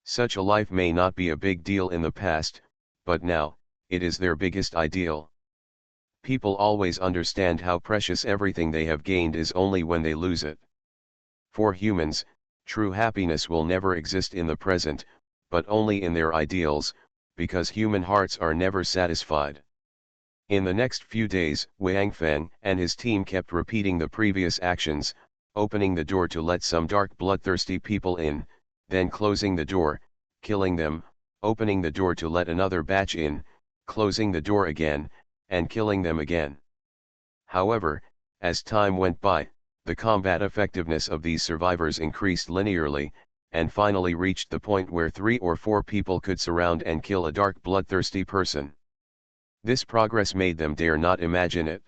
Such a life may not be a big deal in the past, but now, it is their biggest ideal. People always understand how precious everything they have gained is only when they lose it. For humans, true happiness will never exist in the present, but only in their ideals, because human hearts are never satisfied. In the next few days, Wang Feng and his team kept repeating the previous actions, opening the door to let some dark bloodthirsty people in, then closing the door, killing them, opening the door to let another batch in, closing the door again, and killing them again. However, as time went by, the combat effectiveness of these survivors increased linearly, and finally reached the point where 3 or 4 people could surround and kill a dark bloodthirsty person. This progress made them dare not imagine it.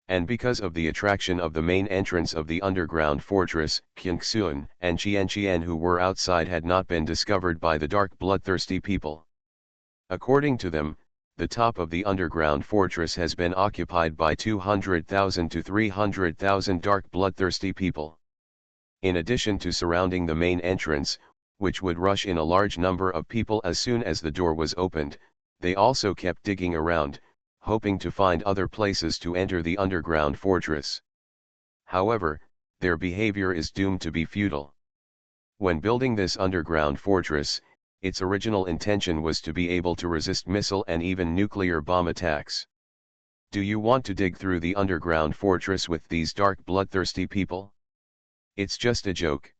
And because of the attraction of the main entrance of the underground fortress, Qingxuan and Qianqian who were outside had not been discovered by the dark bloodthirsty people. According to them, the top of the underground fortress has been occupied by 200,000 to 300,000 dark bloodthirsty people. In addition to surrounding the main entrance, which would rush in a large number of people as soon as the door was opened, they also kept digging around, hoping to find other places to enter the underground fortress. However, their behavior is doomed to be futile. When building this underground fortress, its original intention was to be able to resist missile and even nuclear bomb attacks. Do you want to dig through the underground fortress with these dark bloodthirsty people? It's just a joke.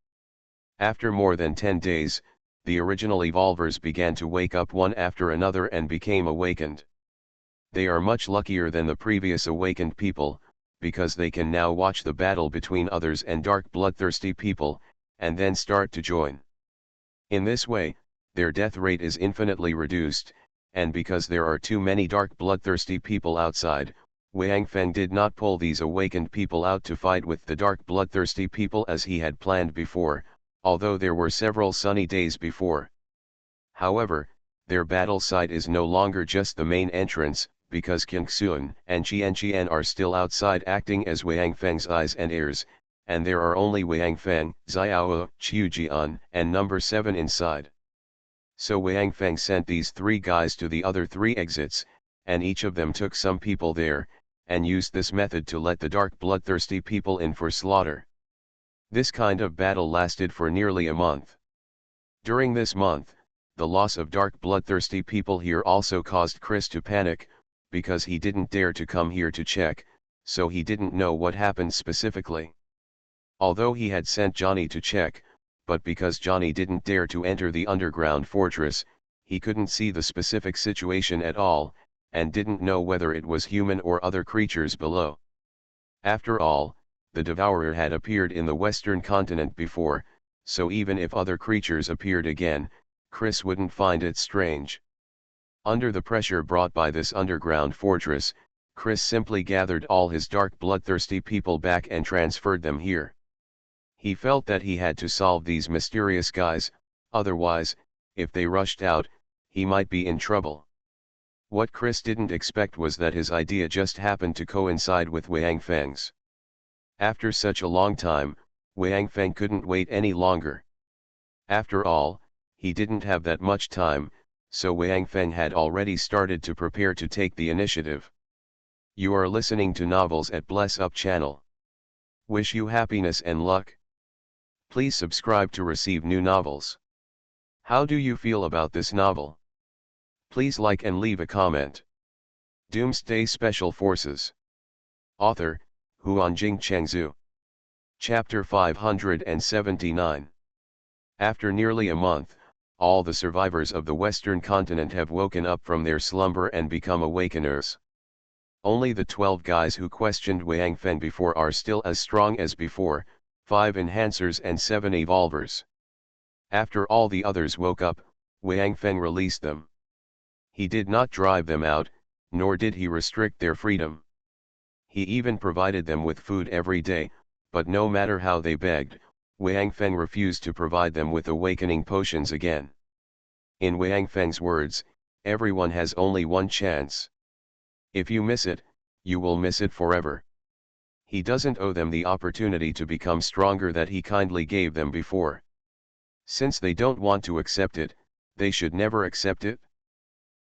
After more than 10 days, the original evolvers began to wake up one after another and became awakened. They are much luckier than the previous awakened people, because they can now watch the battle between others and dark bloodthirsty people, and then start to join. In this way, their death rate is infinitely reduced, and because there are too many dark bloodthirsty people outside, Wang Feng did not pull these awakened people out to fight with the dark bloodthirsty people as he had planned before, although there were several sunny days before. However, their battle site is no longer just the main entrance, because Qingxuan and Qianqian are still outside acting as Wang Feng's eyes and ears, and there are only Wang Feng, Xiao, Qiujian, and number 7 inside. So Wang Feng sent these 3 guys to the other 3 exits, and each of them took some people there, and used this method to let the dark bloodthirsty people in for slaughter. This kind of battle lasted for nearly a month. During this month, the loss of dark bloodthirsty people here also caused Chris to panic, because he didn't dare to come here to check, so he didn't know what happened specifically. Although he had sent Johnny to check, but because Johnny didn't dare to enter the underground fortress, he couldn't see the specific situation at all, and didn't know whether it was human or other creatures below. After all, the Devourer had appeared in the western continent before, so even if other creatures appeared again, Chris wouldn't find it strange. Under the pressure brought by this underground fortress, Chris simply gathered all his dark bloodthirsty people back and transferred them here. He felt that he had to solve these mysterious guys, otherwise, if they rushed out, he might be in trouble. What Chris didn't expect was that his idea just happened to coincide with Wang Feng's. After such a long time, Wang Feng couldn't wait any longer. After all, he didn't have that much time, so Wang Feng had already started to prepare to take the initiative. You are listening to Novels at Bless Up channel. Wish you happiness and luck. Please subscribe to receive new novels. How do you feel about this novel? Please like and leave a comment. Doomsday Special Forces. Author, Huanjing Chengzhu. Chapter 579. After nearly a month, all the survivors of the Western continent have woken up from their slumber and become awakeners. Only the 12 guys who questioned Wang Feng before are still as strong as before, 5 enhancers and 7 evolvers. After all the others woke up, Wang Feng released them. He did not drive them out, nor did he restrict their freedom. He even provided them with food every day, but no matter how they begged, Wang Feng refused to provide them with awakening potions again. In Wang Feng's words, everyone has only one chance. If you miss it, you will miss it forever. He doesn't owe them the opportunity to become stronger that he kindly gave them before. Since they don't want to accept it, they should never accept it.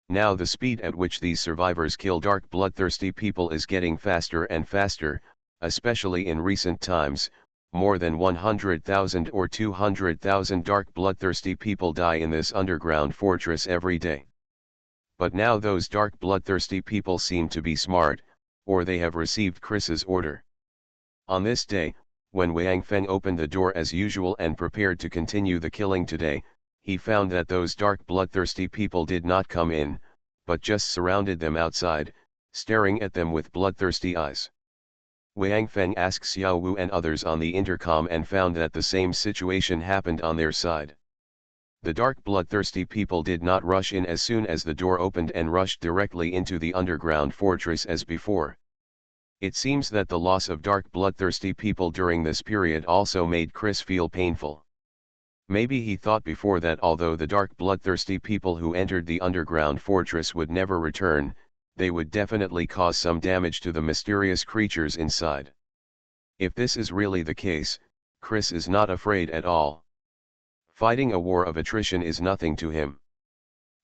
Now the speed at which these survivors kill dark bloodthirsty people is getting faster and faster, especially in recent times. More than 100,000 or 200,000 dark bloodthirsty people die in this underground fortress every day. But now those dark bloodthirsty people seem to be smart, or they have received Chris's order. On this day, When Wang Feng opened the door as usual and prepared to continue the killing today, he found that those dark bloodthirsty people did not come in, but just surrounded them outside, staring at them with bloodthirsty eyes. Wang Feng asked Xiao Wu and others on the intercom and found that the same situation happened on their side. The dark bloodthirsty people did not rush in as soon as the door opened and rushed directly into the underground fortress as before. It seems that the loss of dark bloodthirsty people during this period also made Chris feel painful. Maybe he thought before that although the dark bloodthirsty people who entered the underground fortress would never return, they would definitely cause some damage to the mysterious creatures inside. If this is really the case, Chris is not afraid at all. Fighting a war of attrition is nothing to him.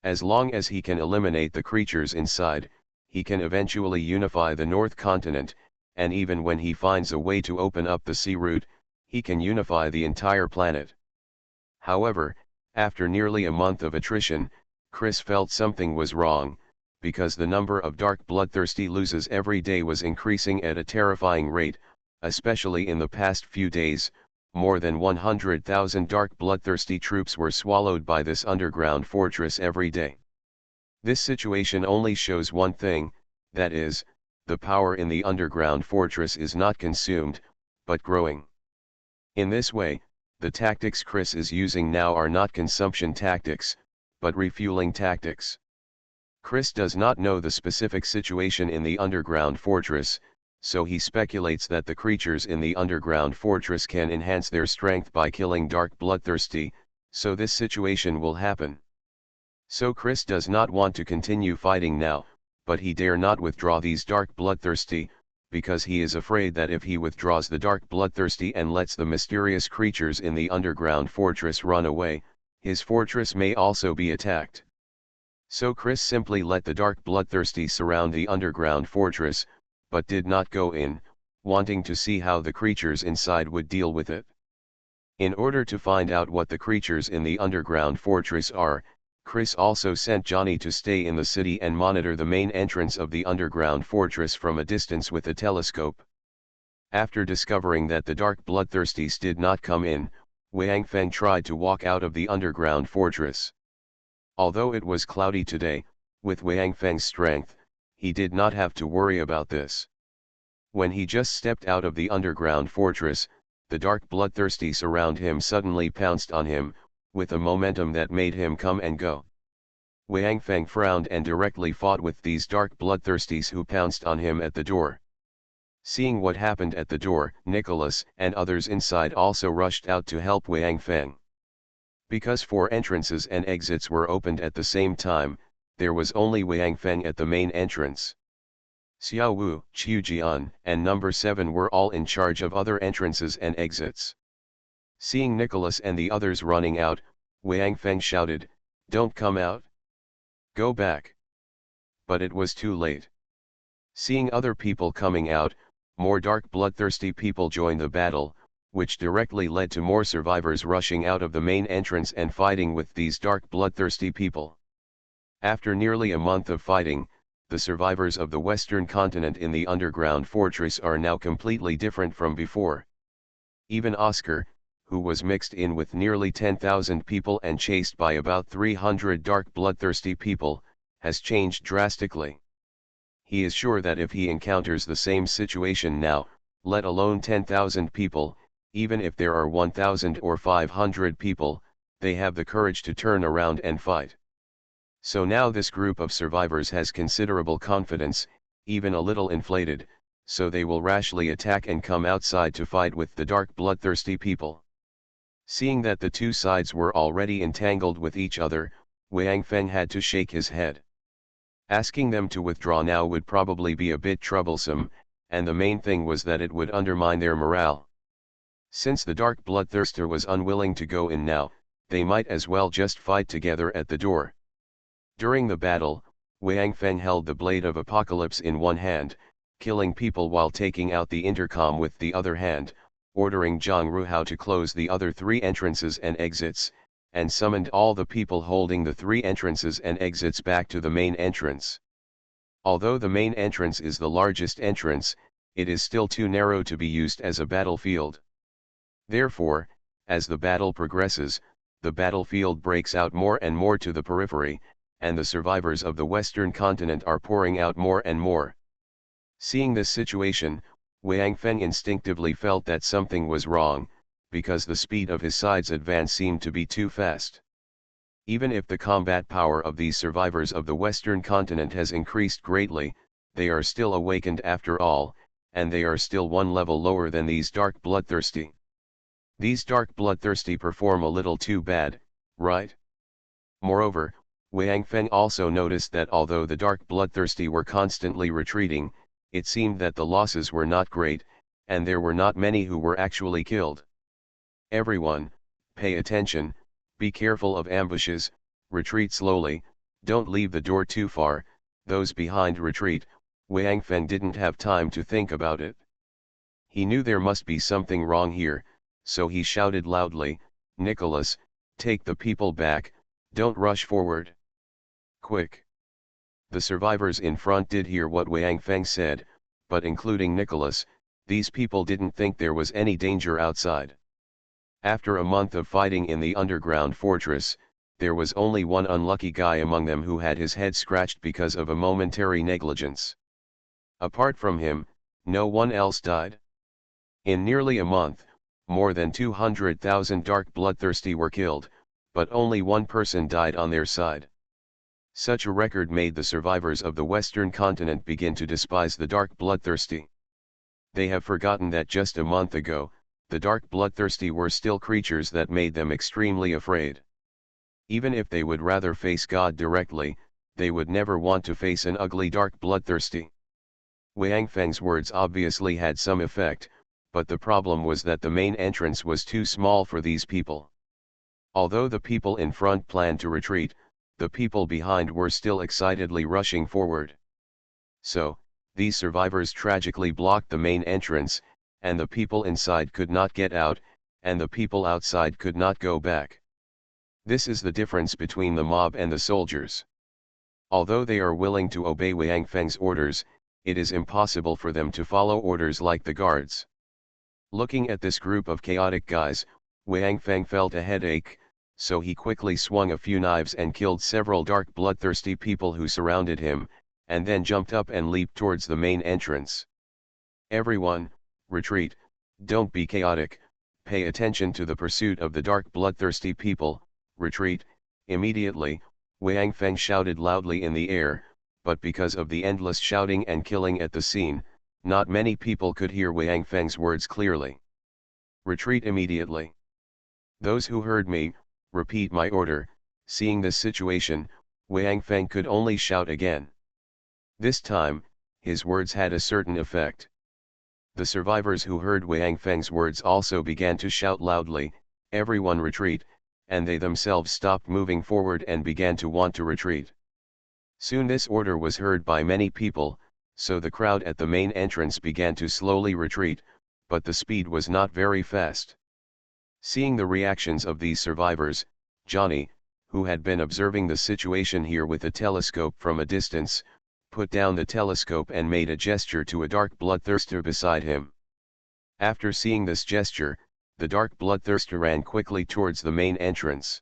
As long as he can eliminate the creatures inside, he can eventually unify the North Continent, and even when he finds a way to open up the sea route, he can unify the entire planet. However, after nearly a month of attrition, Chris felt something was wrong, because the number of dark bloodthirsty losers every day was increasing at a terrifying rate, especially in the past few days. More than 100,000 dark bloodthirsty troops were swallowed by this underground fortress every day. This situation only shows one thing, that is, the power in the underground fortress is not consumed, but growing. In this way, the tactics Chris is using now are not consumption tactics, but refueling tactics. Chris does not know the specific situation in the underground fortress, so he speculates that the creatures in the underground fortress can enhance their strength by killing dark bloodthirsty, so this situation will happen. So Chris does not want to continue fighting now, but he dare not withdraw these dark bloodthirsty, because he is afraid that if he withdraws the dark bloodthirsty and lets the mysterious creatures in the underground fortress run away, his fortress may also be attacked. So Chris simply let the dark bloodthirsty surround the underground fortress, but did not go in, wanting to see how the creatures inside would deal with it. In order to find out what the creatures in the underground fortress are, Chris also sent Johnny to stay in the city and monitor the main entrance of the underground fortress from a distance with a telescope. After discovering that the dark bloodthirsties did not come in, Wang Feng tried to walk out of the underground fortress. Although it was cloudy today, with Wang Feng's strength, he did not have to worry about this. When he just stepped out of the underground fortress, the dark bloodthirsties around him suddenly pounced on him, with a momentum that made him come and go. Wang Feng frowned and directly fought with these dark bloodthirsties who pounced on him at the door. Seeing what happened at the door, Nicholas and others inside also rushed out to help Wang Feng. Because 4 entrances and exits were opened at the same time, there was only Wang Feng at the main entrance. Xiao Wu, Qiu Jian, and number 7 were all in charge of other entrances and exits. Seeing Nicholas and the others running out, Wang Feng shouted, "Don't come out! Go back!" But it was too late. Seeing other people coming out, more dark bloodthirsty people joined the battle, which directly led to more survivors rushing out of the main entrance and fighting with these dark bloodthirsty people. After nearly a month of fighting, the survivors of the Western continent in the underground fortress are now completely different from before. Even Oscar, who was mixed in with nearly 10,000 people and chased by about 300 dark bloodthirsty people, has changed drastically. He is sure that if he encounters the same situation now, let alone 10,000 people, even if there are 1,000 or 500 people, they have the courage to turn around and fight. So now this group of survivors has considerable confidence, even a little inflated, so they will rashly attack and come outside to fight with the dark bloodthirsty people. Seeing that the two sides were already entangled with each other, Wang Feng had to shake his head. Asking them to withdraw now would probably be a bit troublesome, and the main thing was that it would undermine their morale. Since the dark bloodthirster was unwilling to go in now, they might as well just fight together at the door. During the battle, Wang Feng held the blade of apocalypse in one hand, killing people while taking out the intercom with the other hand, ordering Zhang Ruhao to close the other 3 entrances and exits, and summoned all the people holding the 3 entrances and exits back to the main entrance. Although the main entrance is the largest entrance, it is still too narrow to be used as a battlefield. Therefore, as the battle progresses, the battlefield breaks out more and more to the periphery, and the survivors of the Western continent are pouring out more and more. Seeing this situation, Wang Feng instinctively felt that something was wrong, because the speed of his side's advance seemed to be too fast. Even if the combat power of these survivors of the Western continent has increased greatly, they are still awakened after all, and they are still one level lower than these dark bloodthirsty. These dark bloodthirsty perform a little too bad, right? Moreover, Wang Feng also noticed that although the dark bloodthirsty were constantly retreating, it seemed that the losses were not great, and there were not many who were actually killed. Everyone, pay attention, be careful of ambushes, retreat slowly, don't leave the door too far, those behind retreat. Wang Feng didn't have time to think about it. He knew there must be something wrong here, so he shouted loudly, "Nicholas, take the people back, don't rush forward. Quick!" The survivors in front did hear what Wang Feng said, but including Nicholas, these people didn't think there was any danger outside. After a month of fighting in the underground fortress, there was only one unlucky guy among them who had his head scratched because of a momentary negligence. Apart from him, no one else died. In nearly a month, more than 200,000 dark bloodthirsty were killed, but only one person died on their side. Such a record made the survivors of the Western continent begin to despise the dark bloodthirsty. They have forgotten that just a month ago, the dark bloodthirsty were still creatures that made them extremely afraid. Even if they would rather face God directly, they would never want to face an ugly dark bloodthirsty. Wang Feng's words obviously had some effect, but the problem was that the main entrance was too small for these people. Although the people in front planned to retreat, the people behind were still excitedly rushing forward. So, these survivors tragically blocked the main entrance, and the people inside could not get out, and the people outside could not go back. This is the difference between the mob and the soldiers. Although they are willing to obey Wang Feng's orders, it is impossible for them to follow orders like the guards. Looking at this group of chaotic guys, Wang Feng felt a headache, so he quickly swung a few knives and killed several dark bloodthirsty people who surrounded him, and then jumped up and leaped towards the main entrance. Everyone, retreat, don't be chaotic, pay attention to the pursuit of the dark bloodthirsty people, retreat, immediately. Wang Feng shouted loudly in the air, but because of the endless shouting and killing at the scene, not many people could hear Wang Feng's words clearly. Retreat immediately. Those who heard me, repeat my order. Seeing this situation, Wang Feng could only shout again. This time, his words had a certain effect. The survivors who heard Wang Feng's words also began to shout loudly, "Everyone retreat," and they themselves stopped moving forward and began to want to retreat. Soon this order was heard by many people, so the crowd at the main entrance began to slowly retreat, but the speed was not very fast. Seeing the reactions of these survivors, Johnny, who had been observing the situation here with a telescope from a distance, put down the telescope and made a gesture to a dark bloodthirster beside him. After seeing this gesture, the dark bloodthirster ran quickly towards the main entrance.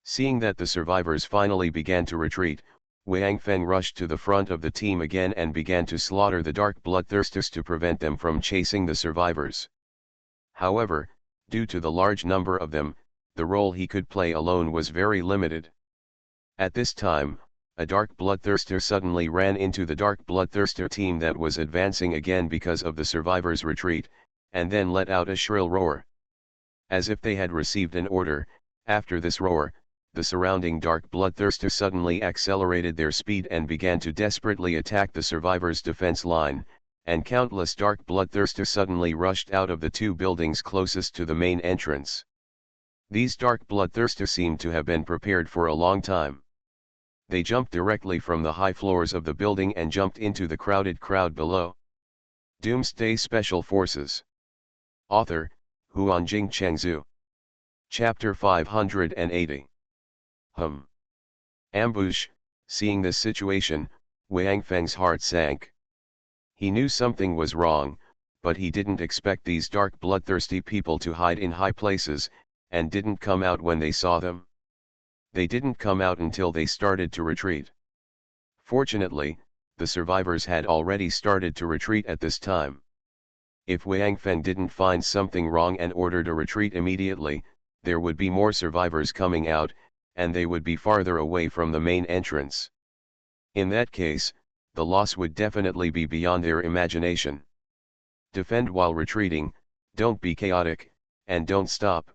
Seeing that the survivors finally began to retreat, Wang Feng rushed to the front of the team again and began to slaughter the dark bloodthirsters to prevent them from chasing the survivors. However, due to the large number of them, the role he could play alone was very limited. At this time, a dark bloodthirster suddenly ran into the dark bloodthirster team that was advancing again because of the survivors' retreat, and then let out a shrill roar. As if they had received an order, after this roar, the surrounding dark bloodthirster suddenly accelerated their speed and began to desperately attack the survivors' defense line, and countless dark bloodthirster suddenly rushed out of the two buildings closest to the main entrance. These dark bloodthirster seemed to have been prepared for a long time. They jumped directly from the high floors of the building and jumped into the crowded crowd below. Doomsday Special Forces. Author, Huanjing Chengzhu. Chapter 580. Ambush. Seeing this situation, Wang Feng's heart sank. He knew something was wrong, but he didn't expect these dark bloodthirsty people to hide in high places, and didn't come out when they saw them. They didn't come out until they started to retreat. Fortunately, the survivors had already started to retreat at this time. If Wang Feng didn't find something wrong and ordered a retreat immediately, there would be more survivors coming out, and they would be farther away from the main entrance. In that case, the loss would definitely be beyond their imagination. Defend while retreating, don't be chaotic, and don't stop.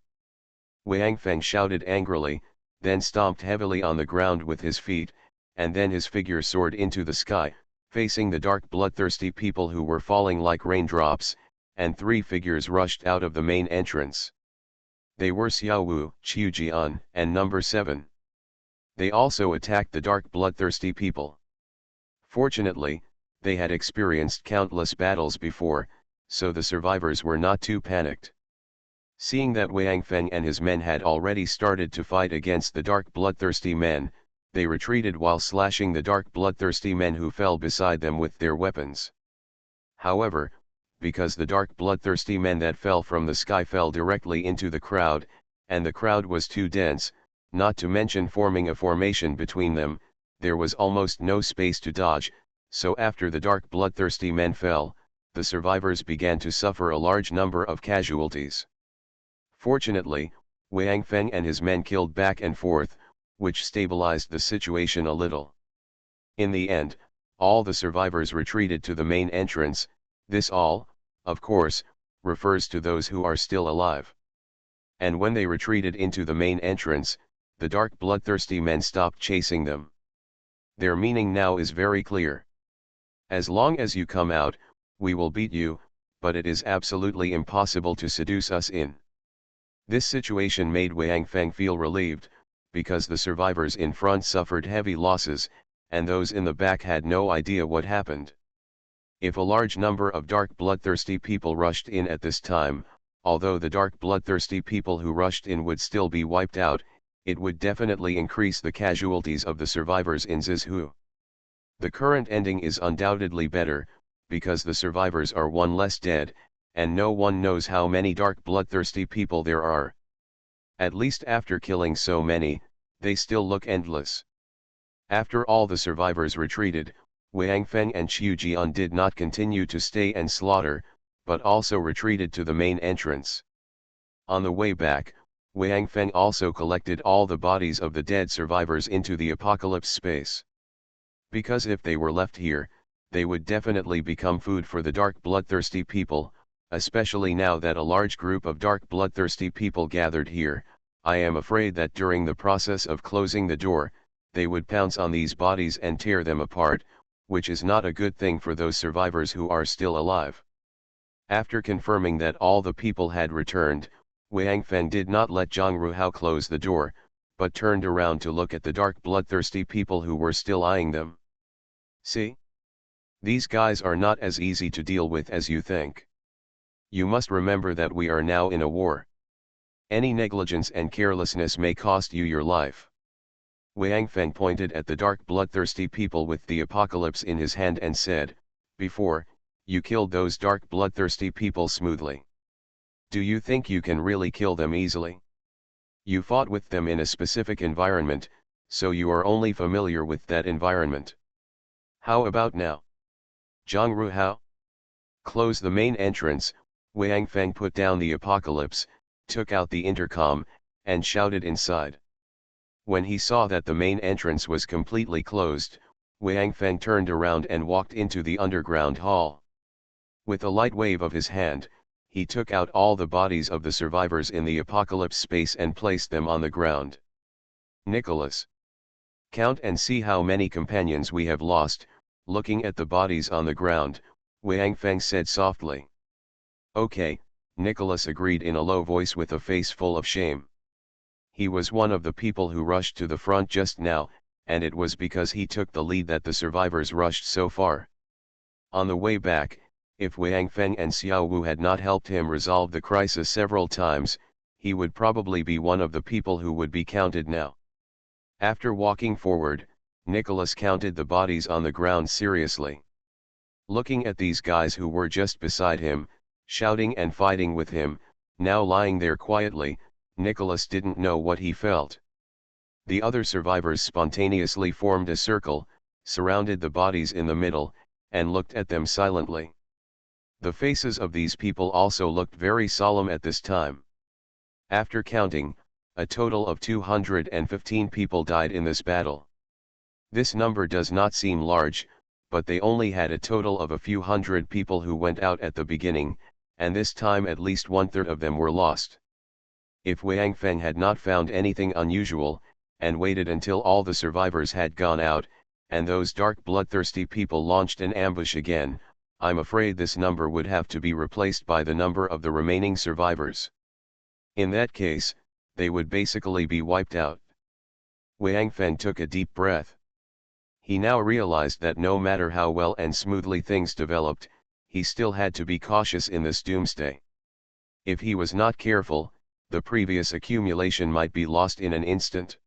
Wang Feng shouted angrily, then stomped heavily on the ground with his feet, and then his figure soared into the sky, facing the dark bloodthirsty people who were falling like raindrops, and 3 figures rushed out of the main entrance. They were Xiao Wu, Qiu Jian, and number 7. They also attacked the dark bloodthirsty people. Fortunately, they had experienced countless battles before, so the survivors were not too panicked. Seeing that Wang Feng and his men had already started to fight against the dark bloodthirsty men, they retreated while slashing the dark bloodthirsty men who fell beside them with their weapons. However, because the dark bloodthirsty men that fell from the sky fell directly into the crowd, and the crowd was too dense, not to mention forming a formation between them, there was almost no space to dodge, so after the dark bloodthirsty men fell, the survivors began to suffer a large number of casualties. Fortunately, Wang Feng and his men killed back and forth, which stabilized the situation a little. In the end, all the survivors retreated to the main entrance. This all, of course, refers to those who are still alive. And when they retreated into the main entrance, the dark bloodthirsty men stopped chasing them. Their meaning now is very clear. As long as you come out, we will beat you, but it is absolutely impossible to seduce us in. This situation made Wang Feng feel relieved, because the survivors in front suffered heavy losses, and those in the back had no idea what happened. If a large number of dark bloodthirsty people rushed in at this time, although the dark bloodthirsty people who rushed in would still be wiped out, it would definitely increase the casualties of the survivors in Zizhu. The current ending is undoubtedly better, because the survivors are 1 less dead, and no one knows how many dark bloodthirsty people there are. At least after killing so many, they still look endless. After all the survivors retreated, Wang Feng and Qiu Jian did not continue to stay and slaughter, but also retreated to the main entrance. On the way back, Wang Feng also collected all the bodies of the dead survivors into the apocalypse space. Because if they were left here, they would definitely become food for the dark bloodthirsty people, especially now that a large group of dark bloodthirsty people gathered here. I am afraid that during the process of closing the door, they would pounce on these bodies and tear them apart, which is not a good thing for those survivors who are still alive. After confirming that all the people had returned, Wang Feng did not let Zhang Ruhao close the door, but turned around to look at the dark bloodthirsty people who were still eyeing them. See? These guys are not as easy to deal with as you think. You must remember that we are now in a war. Any negligence and carelessness may cost you your life. Wang Feng pointed at the dark bloodthirsty people with the apocalypse in his hand and said, "Before, you killed those dark bloodthirsty people smoothly. Do you think you can really kill them easily? You fought with them in a specific environment, so you are only familiar with that environment. How about now? Zhang Ruhao? Close the main entrance." Wang Feng put down the apocalypse, took out the intercom, and shouted inside. When he saw that the main entrance was completely closed, Wang Feng turned around and walked into the underground hall. With a light wave of his hand, he took out all the bodies of the survivors in the apocalypse space and placed them on the ground. "Nicholas, count and see how many companions we have lost." Looking at the bodies on the ground, Wang Feng said softly. "Okay," Nicholas agreed in a low voice with a face full of shame. He was one of the people who rushed to the front just now, and it was because he took the lead that the survivors rushed so far. On the way back, if Wang Feng and Xiao Wu had not helped him resolve the crisis several times, he would probably be one of the people who would be counted now. After walking forward, Nicholas counted the bodies on the ground seriously. Looking at these guys who were just beside him, shouting and fighting with him. Now lying there quietly, Nicholas didn't know what he felt. The other survivors spontaneously formed a circle, surrounded the bodies in the middle, and looked at them silently. The faces of these people also looked very solemn at this time. After counting, a total of 215 people died in this battle. This number does not seem large, but they only had a total of a few hundred people who went out at the beginning, and this time at least 1/3 of them were lost. If Wang Feng had not found anything unusual, and waited until all the survivors had gone out, and those dark bloodthirsty people launched an ambush again, I'm afraid this number would have to be replaced by the number of the remaining survivors. In that case, they would basically be wiped out. Wang Feng took a deep breath. He now realized that no matter how well and smoothly things developed, he still had to be cautious in this doomsday. If he was not careful, the previous accumulation might be lost in an instant.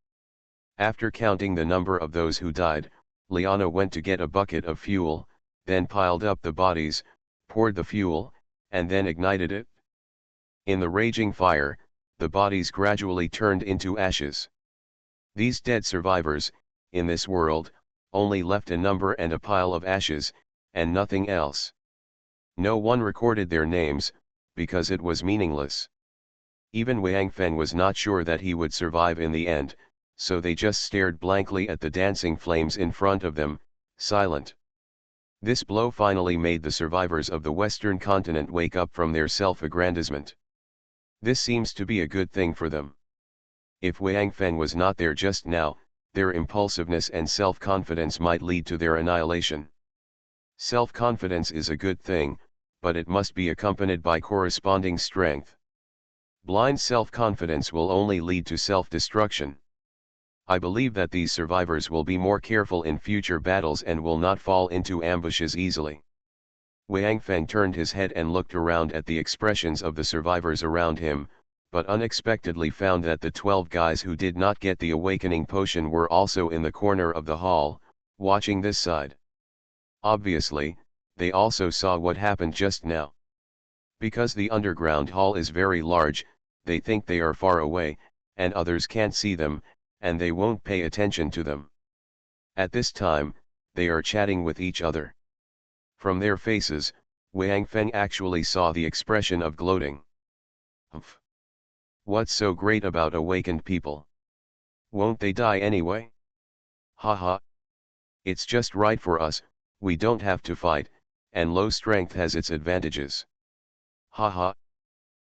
After counting the number of those who died, Liana went to get a bucket of fuel, then piled up the bodies, poured the fuel, and then ignited it. In the raging fire, the bodies gradually turned into ashes. These dead survivors, in this world, only left a number and a pile of ashes, and nothing else. No one recorded their names, because it was meaningless. Even Wang Feng was not sure that he would survive in the end, so they just stared blankly at the dancing flames in front of them, silent. This blow finally made the survivors of the Western continent wake up from their self-aggrandizement. This seems to be a good thing for them. If Wang Feng was not there just now, their impulsiveness and self-confidence might lead to their annihilation. Self-confidence is a good thing, but it must be accompanied by corresponding strength. Blind self-confidence will only lead to self-destruction. I believe that these survivors will be more careful in future battles and will not fall into ambushes easily. Wang Feng turned his head and looked around at the expressions of the survivors around him, but unexpectedly found that the 12 guys who did not get the awakening potion were also in the corner of the hall, watching this side. Obviously, they also saw what happened just now. Because the underground hall is very large, they think they are far away, and others can't see them, and they won't pay attention to them. At this time, they are chatting with each other. From their faces, Wang Feng actually saw the expression of gloating. Humph. What's so great about awakened people? Won't they die anyway? Haha. It's just right for us, we don't have to fight, and low strength has its advantages. Haha.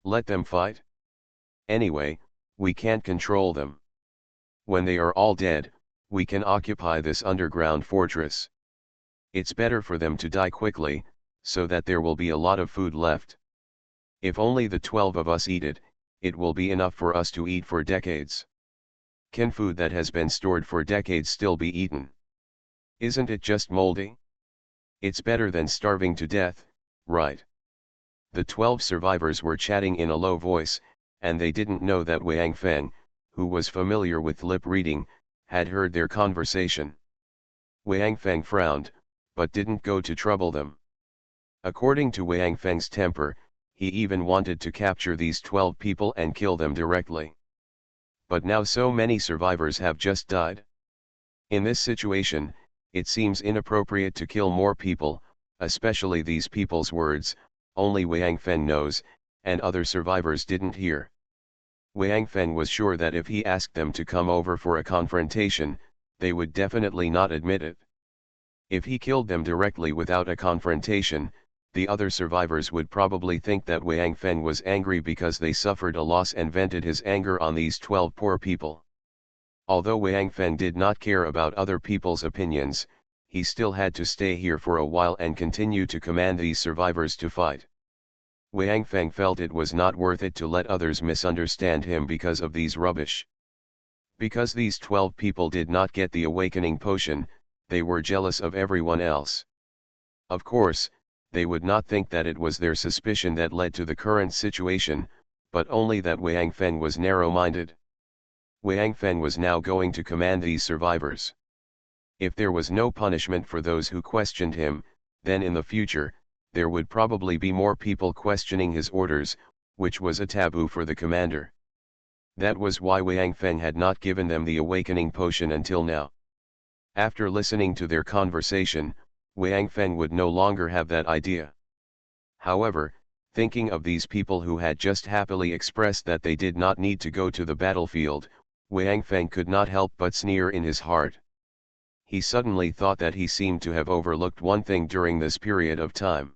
Let them fight. Anyway, we can't control them. When they are all dead, we can occupy this underground fortress. It's better for them to die quickly, so that there will be a lot of food left. If only the 12 of us eat it, it will be enough for us to eat for decades. Can food that has been stored for decades still be eaten? Isn't it just moldy? It's better than starving to death, right? The 12 survivors were chatting in a low voice, and they didn't know that Wang Feng, who was familiar with lip reading, had heard their conversation. Wang Feng frowned, but didn't go to trouble them. According to Wang Feng's temper, he even wanted to capture these 12 people and kill them directly. But now so many survivors have just died. In this situation, it seems inappropriate to kill more people, especially these people's words, only Wang Feng knows, and other survivors didn't hear. Wang Feng was sure that if he asked them to come over for a confrontation, they would definitely not admit it. If he killed them directly without a confrontation, the other survivors would probably think that Wang Feng was angry because they suffered a loss and vented his anger on these 12 poor people. Although Wang Feng did not care about other people's opinions, he still had to stay here for a while and continue to command these survivors to fight. Wang Feng felt it was not worth it to let others misunderstand him because of these rubbish. Because these 12 people did not get the awakening potion, they were jealous of everyone else. Of course, they would not think that it was their suspicion that led to the current situation, but only that Wang Feng was narrow-minded. Wang Feng was now going to command these survivors. If there was no punishment for those who questioned him, then in the future, there would probably be more people questioning his orders, which was a taboo for the commander. That was why Wang Feng had not given them the awakening potion until now. After listening to their conversation, Wang Feng would no longer have that idea. However, thinking of these people who had just happily expressed that they did not need to go to the battlefield, Wang Feng could not help but sneer in his heart. He suddenly thought that he seemed to have overlooked one thing during this period of time.